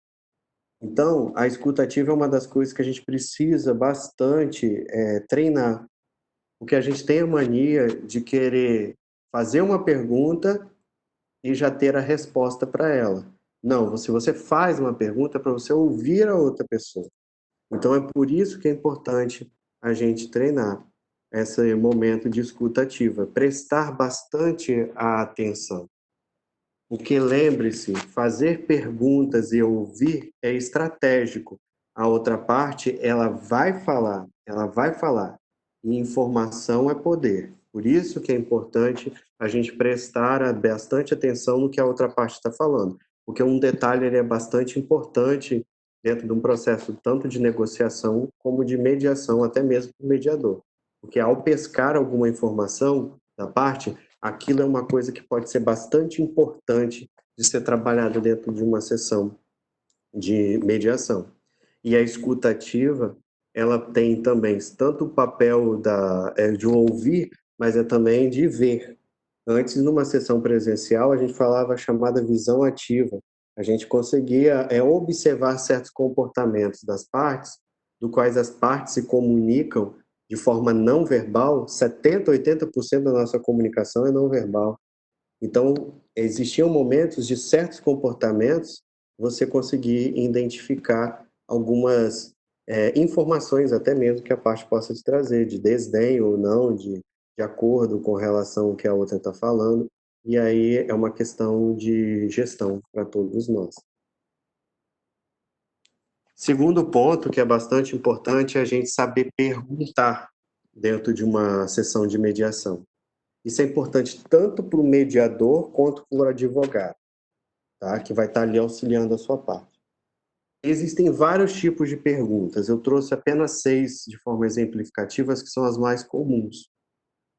Então, a escuta ativa é uma das coisas que a gente precisa bastante treinar, porque a gente tem a mania de querer fazer uma pergunta e já ter a resposta para ela. Não, se você faz uma pergunta é para você ouvir a outra pessoa. Então, é por isso que é importante a gente treinar esse momento de escuta ativa, prestar bastante a atenção. Porque lembre-se, fazer perguntas e ouvir é estratégico. A outra parte, ela vai falar. E informação é poder. Por isso que é importante a gente prestar bastante atenção no que a outra parte está falando. Porque um detalhe ele é bastante importante dentro de um processo tanto de negociação como de mediação, até mesmo para o mediador. Porque ao pescar alguma informação da parte, aquilo é uma coisa que pode ser bastante importante de ser trabalhada dentro de uma sessão de mediação. E a escuta ativa, ela tem também tanto o papel de ouvir, mas é também de ver. Antes, numa sessão presencial, a gente falava a chamada visão ativa. A gente conseguia observar certos comportamentos das partes, do quais as partes se comunicam de forma não verbal. 70, 80% da nossa comunicação é não verbal. Então, existiam momentos de certos comportamentos você conseguir identificar algumas informações, até mesmo que a parte possa te trazer, de desdém ou não, de acordo com relação ao que a outra está falando. E aí é uma questão de gestão para todos nós. Segundo ponto, que é bastante importante, é a gente saber perguntar dentro de uma sessão de mediação. Isso é importante tanto para o mediador quanto para o advogado, tá? Que vai estar ali auxiliando a sua parte. Existem vários tipos de perguntas. Eu trouxe apenas 6 de forma exemplificativa, que são as mais comuns.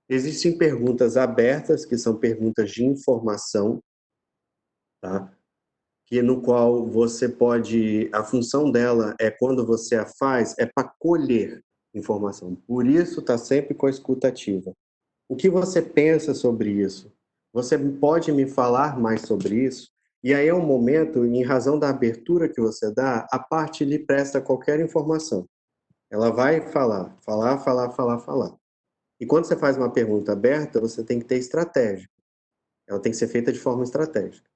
Existem perguntas abertas, que são perguntas de informação, tá? Que no qual você pode... A função dela é, quando você a faz, é para colher informação. Por isso, está sempre com a escuta ativa. O que você pensa sobre isso? Você pode me falar mais sobre isso? E aí é um momento, em razão da abertura que você dá, a parte lhe presta qualquer informação. Ela vai falar. E quando você faz uma pergunta aberta, você tem que ter estratégia. Ela tem que ser feita de forma estratégica.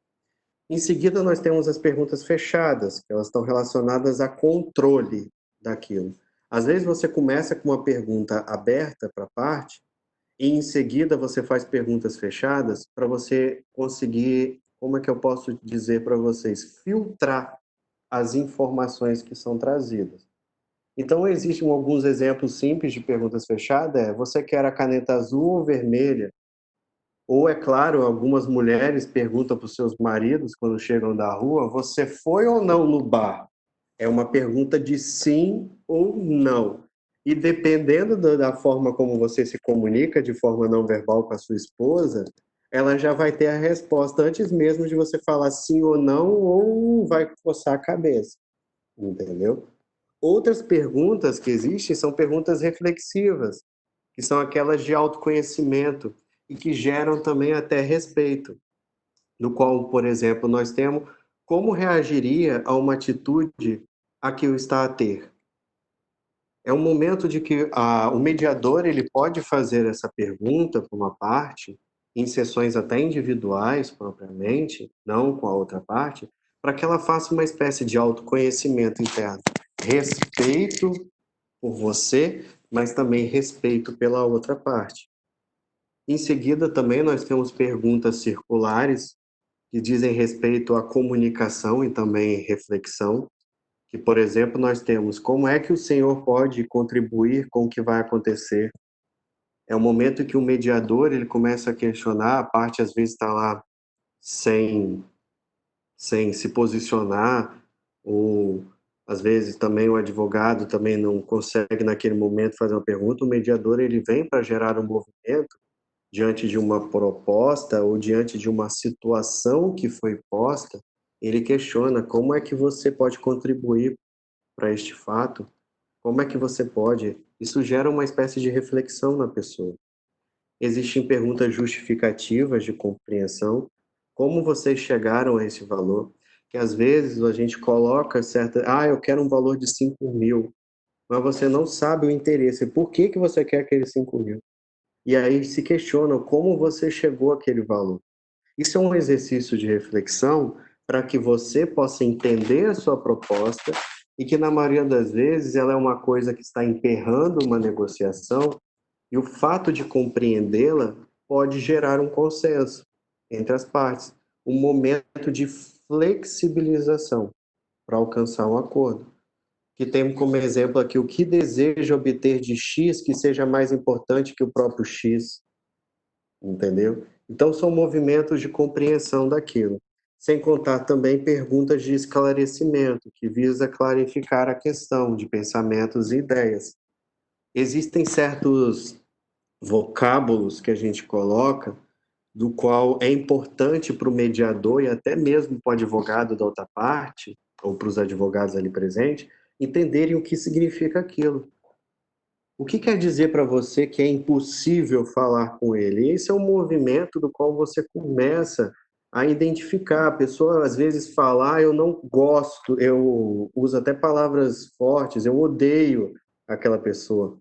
Em seguida, nós temos as perguntas fechadas, que elas estão relacionadas a controle daquilo. Às vezes você começa com uma pergunta aberta para a parte, e em seguida você faz perguntas fechadas para você conseguir, como é que eu posso dizer para vocês, filtrar as informações que são trazidas. Então, existem alguns exemplos simples de perguntas fechadas. Você quer a caneta azul ou vermelha? Ou, é claro, algumas mulheres perguntam para os seus maridos, quando chegam da rua, você foi ou não no bar? É uma pergunta de sim ou não. E dependendo da forma como você se comunica de forma não verbal com a sua esposa, ela já vai ter a resposta antes mesmo de você falar sim ou não, ou vai coçar a cabeça. Entendeu? Outras perguntas que existem são perguntas reflexivas, que são aquelas de autoconhecimento e que geram também até respeito, no qual, por exemplo, nós temos como reagiria a uma atitude a que o está a ter. É um momento de que o mediador ele pode fazer essa pergunta para uma parte, em sessões até individuais, propriamente, não com a outra parte, para que ela faça uma espécie de autoconhecimento interno. Respeito por você, mas também respeito pela outra parte. Em seguida, também nós temos perguntas circulares, que dizem respeito à comunicação e também reflexão, que, por exemplo, nós temos como é que o Senhor pode contribuir com o que vai acontecer. É o momento que o mediador ele começa a questionar, a parte às vezes está lá sem se posicionar, ou às vezes também o advogado também não consegue naquele momento fazer uma pergunta, o mediador ele vem para gerar um movimento diante de uma proposta ou diante de uma situação que foi posta, ele questiona como é que você pode contribuir para este fato, Como é que você pode? Isso gera uma espécie de reflexão na pessoa. Existem perguntas justificativas de compreensão. Como vocês chegaram a esse valor? Que às vezes a gente coloca certa. Ah, eu quero um valor de 5.000, mas você não sabe o interesse. Por que que você quer aquele 5.000? E aí se questiona como você chegou àquele valor. Isso é um exercício de reflexão para que você possa entender a sua proposta e que, na maioria das vezes, ela é uma coisa que está emperrando uma negociação e o fato de compreendê-la pode gerar um consenso entre as partes, um momento de flexibilização para alcançar um acordo. Que tem como exemplo aqui o que deseja obter de X que seja mais importante que o próprio X, entendeu? Então, são movimentos de compreensão daquilo. Sem contar também perguntas de esclarecimento, que visa clarificar a questão de pensamentos e ideias. Existem certos vocábulos que a gente coloca, do qual é importante para o mediador e até mesmo para o advogado da outra parte, ou para os advogados ali presentes, entenderem o que significa aquilo. O que quer dizer para você que é impossível falar com ele? Esse é um movimento do qual você começa a identificar. A pessoa às vezes fala, eu não gosto, eu uso até palavras fortes, eu odeio aquela pessoa,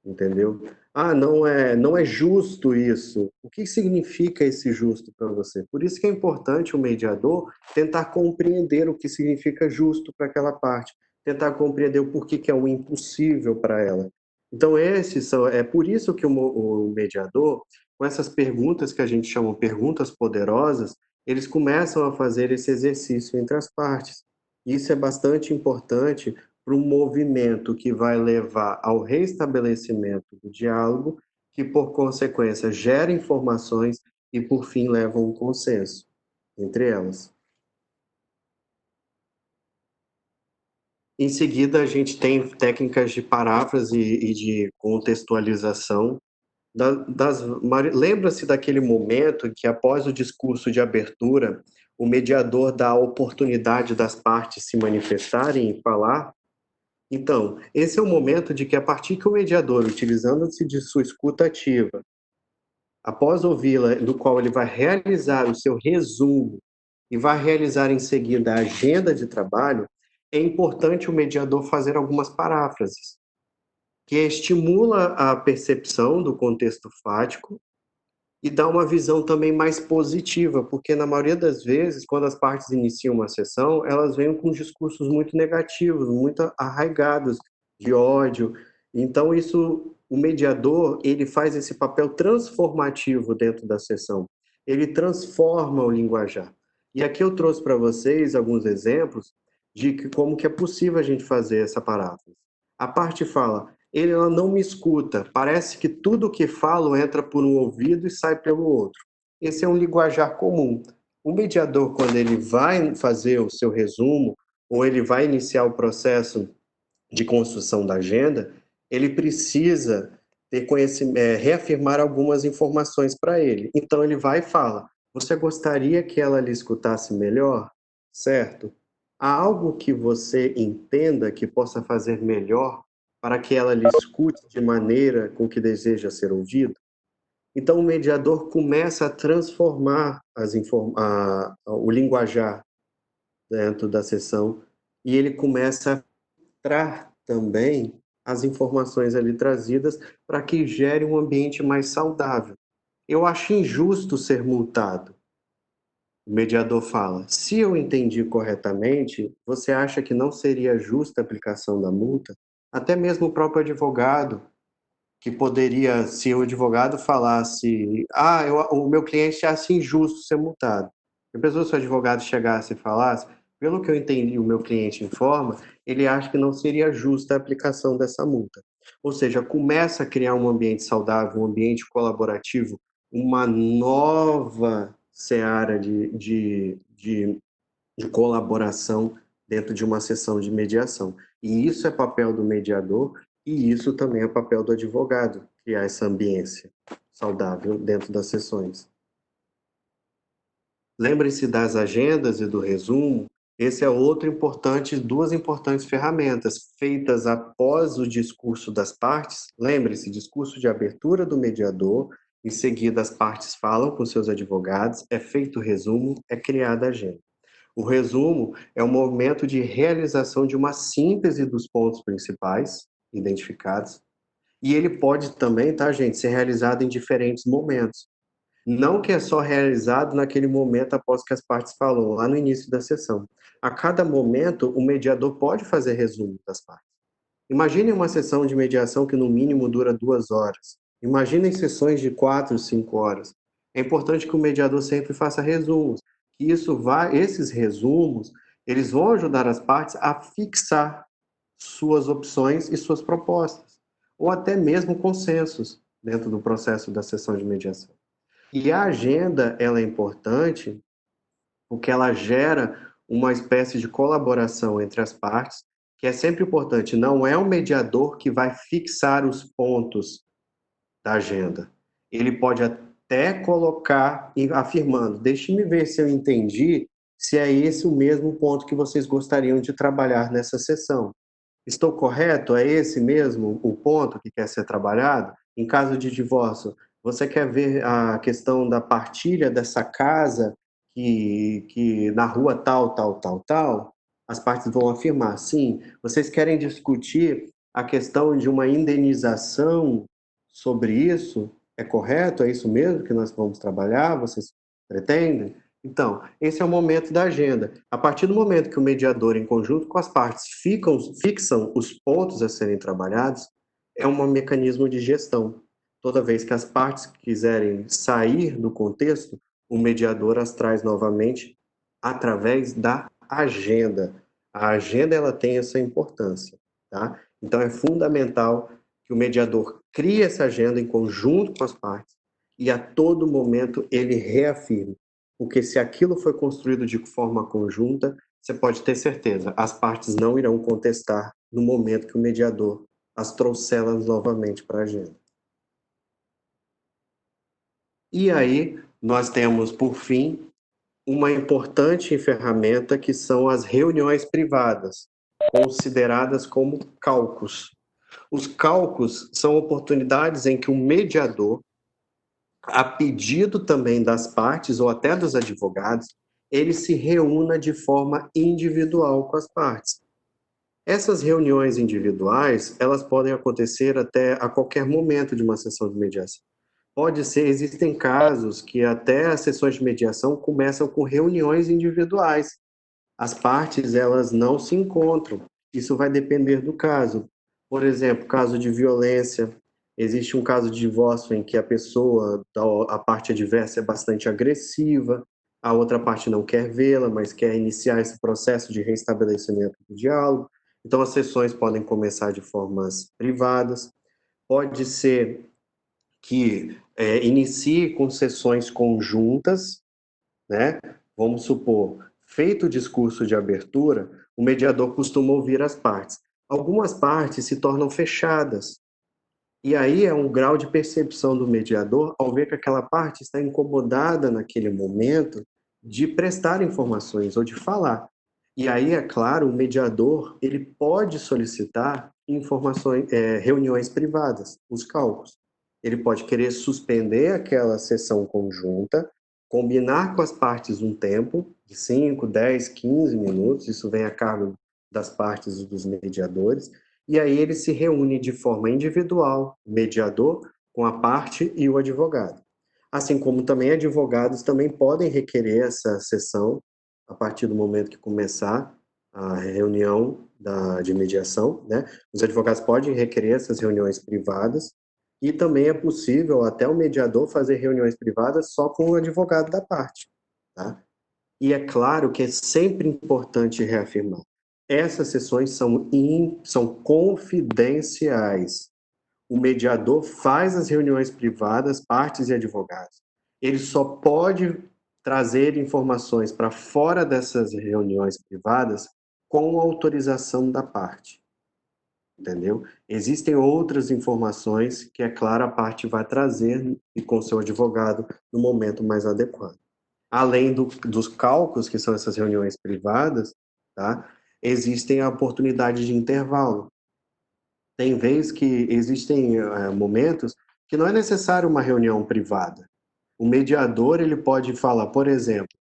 entendeu? Ah, não é justo isso. O que significa esse justo para você? Por isso que é importante o mediador tentar compreender o que significa justo para aquela parte, tentar compreender o porquê que é o impossível para ela. Então, é por isso que o mediador, com essas perguntas que a gente chama perguntas poderosas, eles começam a fazer esse exercício entre as partes. Isso é bastante importante para um movimento que vai levar ao restabelecimento do diálogo, que, por consequência, gera informações e, por fim, leva a um consenso entre elas. Em seguida, a gente tem técnicas de paráfrase e de contextualização. Lembra-se daquele momento em que, após o discurso de abertura, o mediador dá a oportunidade das partes se manifestarem e falar? Então, esse é o momento de que, a partir que o mediador, utilizando-se de sua escuta ativa, após ouvi-la, do qual ele vai realizar o seu resumo e vai realizar em seguida a agenda de trabalho, é importante o mediador fazer algumas paráfrases, que estimula a percepção do contexto fático e dá uma visão também mais positiva, porque na maioria das vezes, quando as partes iniciam uma sessão, elas vêm com discursos muito negativos, muito arraigados, de ódio. Então, o mediador, ele faz esse papel transformativo dentro da sessão. Ele transforma o linguajar. E aqui eu trouxe para vocês alguns exemplos de como que é possível a gente fazer essa paráfrase. A parte fala, ela não me escuta, parece que tudo o que falo entra por um ouvido e sai pelo outro. Esse é um linguajar comum. O mediador, quando ele vai fazer o seu resumo, ou ele vai iniciar o processo de construção da agenda, ele precisa ter reafirmar algumas informações para ele. Então ele vai e fala, você gostaria que ela lhe escutasse melhor? Certo? Há algo que você entenda que possa fazer melhor para que ela lhe escute de maneira com que deseja ser ouvido? Então, o mediador começa a transformar o linguajar dentro da sessão e ele começa a filtrar também as informações ali trazidas para que gere um ambiente mais saudável. Eu acho injusto ser multado. O mediador fala, se eu entendi corretamente, você acha que não seria justa a aplicação da multa? Até mesmo o próprio advogado, que poderia, se o advogado falasse, o meu cliente acha injusto ser multado. A pessoa, se o advogado chegasse e falasse, pelo que eu entendi, o meu cliente informa, ele acha que não seria justa a aplicação dessa multa. Ou seja, começa a criar um ambiente saudável, um ambiente colaborativo, uma nova seara de colaboração dentro de uma sessão de mediação. E isso é papel do mediador e isso também é papel do advogado, criar essa ambiência saudável dentro das sessões. Lembre-se das agendas e do resumo, Esse é outro importante, duas importantes ferramentas feitas após o discurso das partes. Lembre-se, discurso de abertura do mediador, em seguida as partes falam com seus advogados, é feito o resumo, é criada a agenda. O resumo é o momento de realização de uma síntese dos pontos principais identificados, e ele pode também, tá, gente, ser realizado em diferentes momentos. Não que é só realizado naquele momento após que as partes falam, lá no início da sessão. A cada momento, o mediador pode fazer resumo das partes. Imagine uma sessão de mediação que no mínimo dura 2 horas. Imaginem sessões de 4, 5 horas. É importante que o mediador sempre faça resumos. Que esses resumos, eles vão ajudar as partes a fixar suas opções e suas propostas, ou até mesmo consensos dentro do processo da sessão de mediação. E a agenda, ela é importante porque ela gera uma espécie de colaboração entre as partes, que é sempre importante. Não é o mediador que vai fixar os pontos da agenda. Ele pode até colocar, afirmando, deixe-me ver se eu entendi, se é esse o mesmo ponto que vocês gostariam de trabalhar nessa sessão. Estou correto? É esse mesmo o ponto que quer ser trabalhado? Em caso de divórcio, você quer ver a questão da partilha dessa casa que na rua tal, tal, tal, tal? As partes vão afirmar, sim. Vocês querem discutir a questão de uma indenização sobre isso? É correto? É isso mesmo que nós vamos trabalhar? Vocês pretendem? Então, esse é o momento da agenda. A partir do momento que o mediador, em conjunto com as partes, fixam os pontos a serem trabalhados, é um mecanismo de gestão. Toda vez que as partes quiserem sair do contexto, o mediador as traz novamente através da agenda. A agenda, ela tem essa importância, tá? Então, é fundamental que o mediador crie essa agenda em conjunto com as partes e a todo momento ele reafirme. Porque se aquilo foi construído de forma conjunta, você pode ter certeza, as partes não irão contestar no momento que o mediador as trouxer novamente para a agenda. E aí, nós temos, por fim, uma importante ferramenta que são as reuniões privadas, consideradas como caucus. Os caucus são oportunidades em que o mediador, a pedido também das partes ou até dos advogados, ele se reúna de forma individual com as partes. Essas reuniões individuais, elas podem acontecer até a qualquer momento de uma sessão de mediação. Pode ser, existem casos que até as sessões de mediação começam com reuniões individuais. As partes, elas não se encontram. Isso vai depender do caso. Por exemplo, caso de violência, existe um caso de divórcio em que a parte adversa é bastante agressiva, a outra parte não quer vê-la, mas quer iniciar esse processo de restabelecimento do diálogo. Então, as sessões podem começar de formas privadas. Pode ser que inicie com sessões conjuntas, né? Vamos supor, feito o discurso de abertura, o mediador costuma ouvir as partes. Algumas partes se tornam fechadas. E aí é um grau de percepção do mediador ao ver que aquela parte está incomodada naquele momento de prestar informações ou de falar. E aí, é claro, o mediador ele pode solicitar informações, reuniões privadas, os cálculos. Ele pode querer suspender aquela sessão conjunta, combinar com as partes um tempo de 5, 10, 15 minutos, isso vem a cargo das partes e dos mediadores, e aí ele se reúne de forma individual, mediador, com a parte e o advogado. Assim como também advogados também podem requerer essa sessão a partir do momento que começar a reunião de mediação, né? Os advogados podem requerer essas reuniões privadas e também é possível até o mediador fazer reuniões privadas só com o advogado da parte, tá? E é claro que é sempre importante reafirmar, essas sessões são confidenciais. O mediador faz as reuniões privadas, partes e advogados. Ele só pode trazer informações para fora dessas reuniões privadas com autorização da parte. Entendeu? Existem outras informações que, é claro, a parte vai trazer e com seu advogado no momento mais adequado. Além dos cálculos, que são essas reuniões privadas, tá? Existem a oportunidade de intervalo. Tem vezes que existem momentos que não é necessário uma reunião privada. O mediador ele pode falar, por exemplo,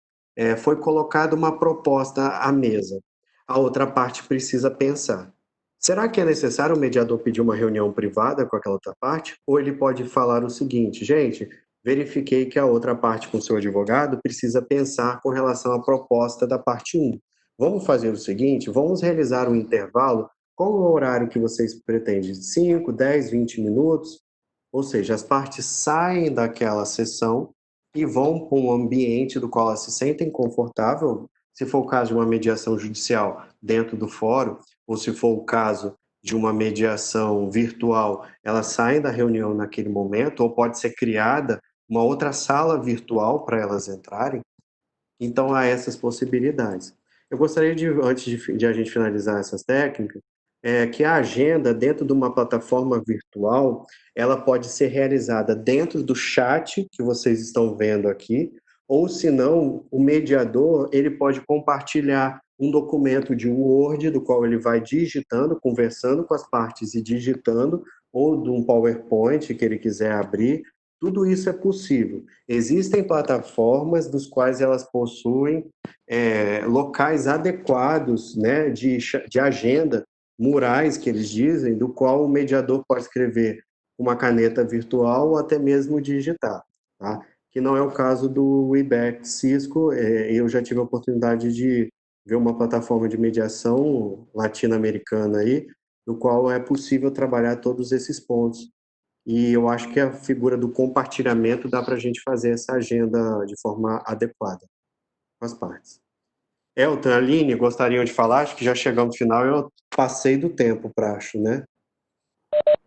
foi colocada uma proposta à mesa, a outra parte precisa pensar. Será que é necessário o mediador pedir uma reunião privada com aquela outra parte? Ou ele pode falar o seguinte, gente, verifiquei que a outra parte com seu advogado precisa pensar com relação à proposta da parte 1. Vamos fazer o seguinte, vamos realizar um intervalo. Qual o horário que vocês pretendem? 5, 10, 20 minutos? Ou seja, as partes saem daquela sessão e vão para um ambiente do qual elas se sentem confortável, se for o caso de uma mediação judicial dentro do fórum, ou se for o caso de uma mediação virtual, elas saem da reunião naquele momento, ou pode ser criada uma outra sala virtual para elas entrarem. Então, há essas possibilidades. Eu gostaria de, antes de a gente finalizar essas técnicas, que a agenda dentro de uma plataforma virtual, ela pode ser realizada dentro do chat que vocês estão vendo aqui, ou se não, o mediador, ele pode compartilhar um documento de Word, do qual ele vai digitando, conversando com as partes e digitando, ou de um PowerPoint que ele quiser abrir. Tudo isso é possível. Existem plataformas dos quais elas possuem locais adequados, né, de agenda, murais, que eles dizem, do qual o mediador pode escrever com uma caneta virtual ou até mesmo digitar, tá? Que não é o caso do Webex Cisco. Eu já tive a oportunidade de ver uma plataforma de mediação latino-americana aí, no qual é possível trabalhar todos esses pontos. E eu acho que a figura do compartilhamento dá para a gente fazer essa agenda de forma adequada com as partes. Elton, Aline, gostariam de falar? Acho que já chegamos no final, eu passei do tempo, acho, né?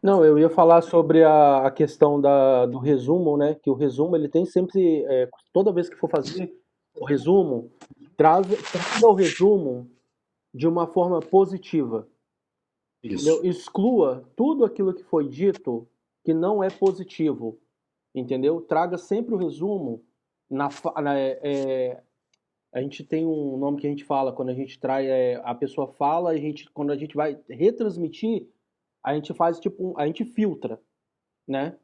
Não, eu ia falar sobre a questão do resumo, né? Que o resumo ele tem sempre, toda vez que for fazer o resumo, traga o resumo de uma forma positiva. Entendeu? Isso. Exclua tudo aquilo que foi dito que não é positivo, entendeu? Traga sempre o resumo a gente tem um nome que a gente fala quando a gente traz a pessoa fala, quando a gente vai retransmitir, a gente faz tipo a gente filtra, né?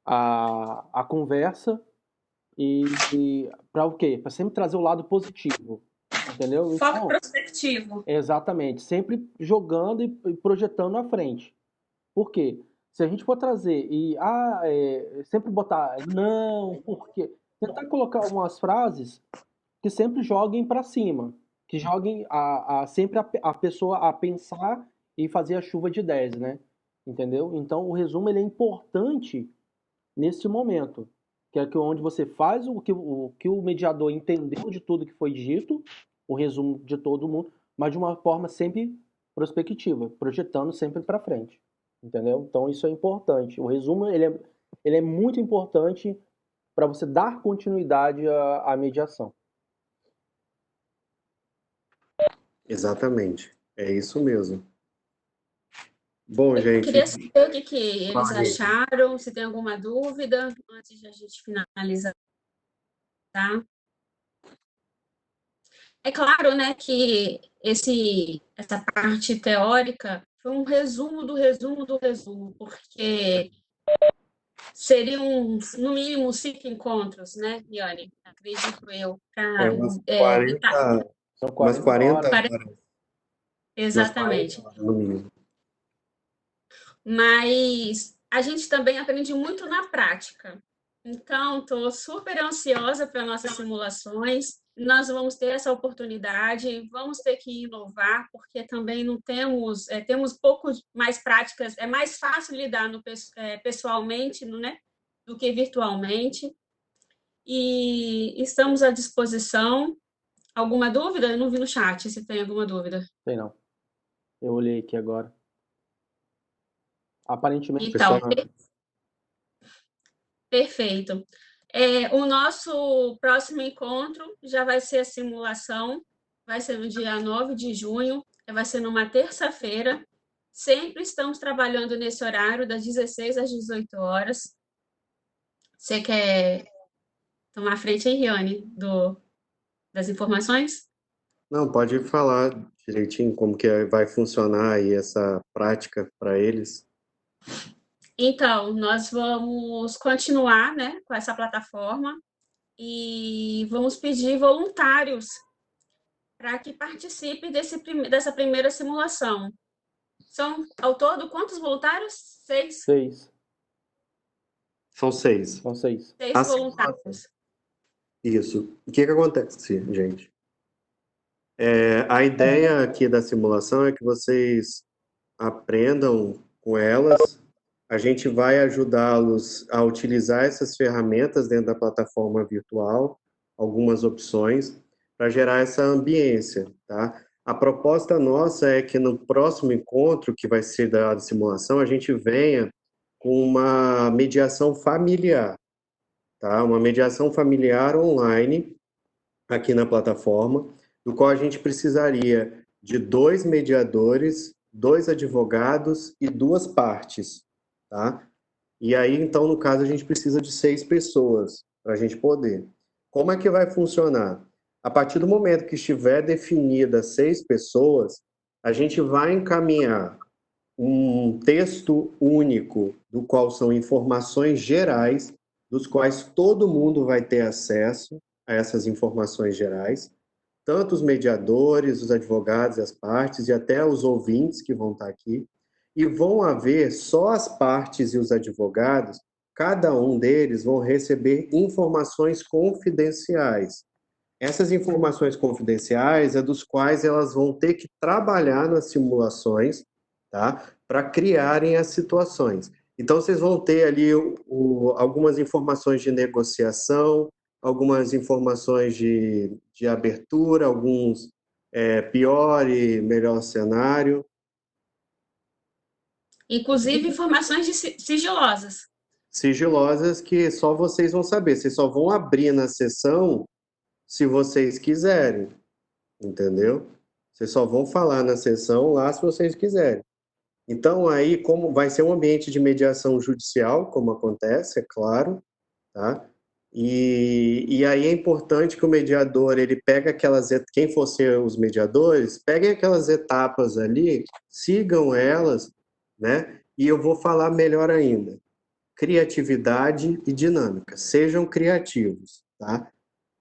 A conversa e para o quê? Para sempre trazer o lado positivo, entendeu? Foco Então, prospectivo. exatamente, sempre jogando e projetando à frente. Por quê? Se a gente for trazer sempre botar não, porque tentar colocar algumas frases que sempre joguem para cima, que joguem sempre a pessoa a pensar e fazer a chuva de ideias, né? Entendeu? Então o resumo ele é importante nesse momento, que é onde você faz o que o mediador entendeu de tudo que foi dito, o resumo de todo mundo, mas de uma forma sempre prospectiva, projetando sempre para frente, entendeu? Então isso é importante. O resumo ele é muito importante para você dar continuidade à mediação. Exatamente. É isso mesmo. Bom, Eu gente, queria saber o que eles fala aí. acharam, se tem alguma dúvida, antes de a gente finalizar, tá? É claro, né, que essa parte teórica foi um resumo do resumo do resumo, porque seriam, no mínimo, 5 encontros, né, Iane? Acredito eu, para Umas 40, São umas 40 40 horas. horas. Umas 40 exatamente. horas no mínimo. Mas a gente também aprende muito na prática. Então, estou super ansiosa para nossas simulações. Nós vamos ter essa oportunidade, vamos ter que inovar, porque também não temos poucos mais práticas, é mais fácil lidar pessoalmente, né, do que virtualmente. E estamos à disposição. Alguma dúvida? Eu não vi no chat se tem alguma dúvida. Sei não. Eu olhei aqui agora. Aparentemente Então, não. perfeito. O nosso próximo encontro já vai ser a simulação, vai ser no dia 9 de junho, vai ser numa terça-feira. Sempre estamos trabalhando nesse horário, das 16 às 18 horas. Você quer tomar a frente, hein, Riane, das informações? Não, pode falar direitinho como que vai funcionar aí essa prática para eles. Então, nós vamos continuar, né, com essa plataforma e vamos pedir voluntários para que participe dessa primeira simulação. São, ao todo, quantos voluntários? 6? 6. São 6. São 6. 6 A voluntários. Isso. O que acontece, gente? A ideia aqui da simulação é que vocês aprendam com elas. A gente vai ajudá-los a utilizar essas ferramentas dentro da plataforma virtual, algumas opções, para gerar essa ambiência, tá? A proposta nossa é que no próximo encontro, que vai ser da simulação, a gente venha com uma mediação familiar, tá? Uma mediação familiar online aqui na plataforma, do qual a gente precisaria de 2 mediadores, 2 advogados e 2 partes, tá? E aí, então, no caso, a gente precisa de 6 pessoas para a gente poder. Como é que vai funcionar? A partir do momento que estiver definida 6 pessoas, a gente vai encaminhar um texto único, do qual são informações gerais, dos quais todo mundo vai ter acesso a essas informações gerais, tanto os mediadores, os advogados, as partes e até os ouvintes que vão estar aqui, e vão haver só as partes e os advogados, cada um deles vão receber informações confidenciais. Essas informações confidenciais é dos quais elas vão ter que trabalhar nas simulações, tá? Para criarem as situações. Então, vocês vão ter ali algumas informações de negociação, algumas informações de abertura, alguns pior e melhor cenário. Inclusive informações sigilosas. Sigilosas que só vocês vão saber. Vocês só vão abrir na sessão se vocês quiserem, entendeu? Vocês só vão falar na sessão lá se vocês quiserem. Então, aí, como vai ser um ambiente de mediação judicial, como acontece, é claro, tá? E aí é importante que o mediador, ele pega quem for ser os mediadores, peguem aquelas etapas ali, sigam elas, né? E eu vou falar melhor ainda. Criatividade e dinâmica. Sejam criativos, tá?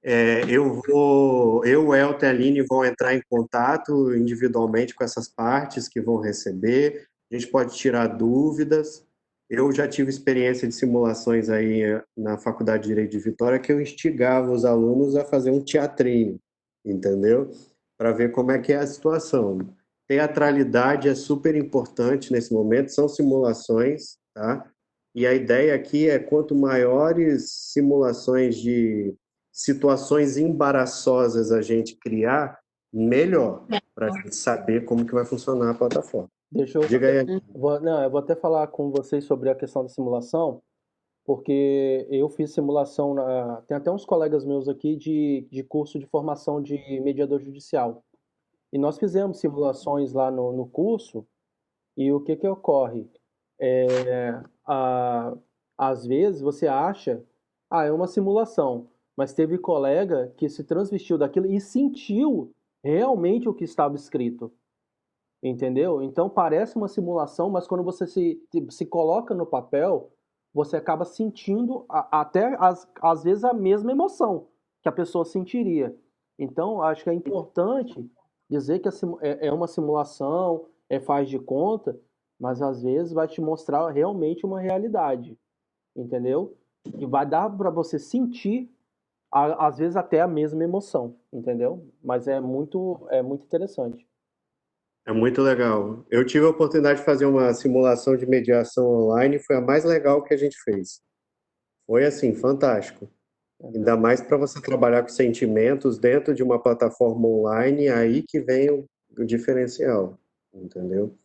O Elton e a Aline vão entrar em contato individualmente com essas partes que vão receber, a gente pode tirar dúvidas. Eu já tive experiência de simulações aí na Faculdade de Direito de Vitória, que eu instigava os alunos a fazer um teatrinho, entendeu? Para ver como é que é a situação. Teatralidade é super importante nesse momento, são simulações, tá? E a ideia aqui é quanto maiores simulações de situações embaraçosas a gente criar, melhor, para a gente saber como que vai funcionar a plataforma. Diga aí. Eu vou até falar com vocês sobre a questão da simulação, porque eu fiz simulação, tem até uns colegas meus aqui de curso de formação de mediador judicial. E nós fizemos simulações lá no curso, e o que ocorre? Às vezes você acha, é uma simulação, mas teve colega que se transvestiu daquilo e sentiu realmente o que estava escrito. Entendeu? Então parece uma simulação, mas quando você se coloca no papel, você acaba sentindo até às vezes a mesma emoção que a pessoa sentiria. Então acho que é importante dizer que é uma simulação, faz de conta, mas às vezes vai te mostrar realmente uma realidade. Entendeu? E vai dar para você sentir às vezes até a mesma emoção, entendeu? Mas é muito interessante. É muito legal. Eu tive a oportunidade de fazer uma simulação de mediação online, foi a mais legal que a gente fez. Foi assim, fantástico. Ainda mais para você trabalhar com sentimentos dentro de uma plataforma online, aí que vem o diferencial, entendeu?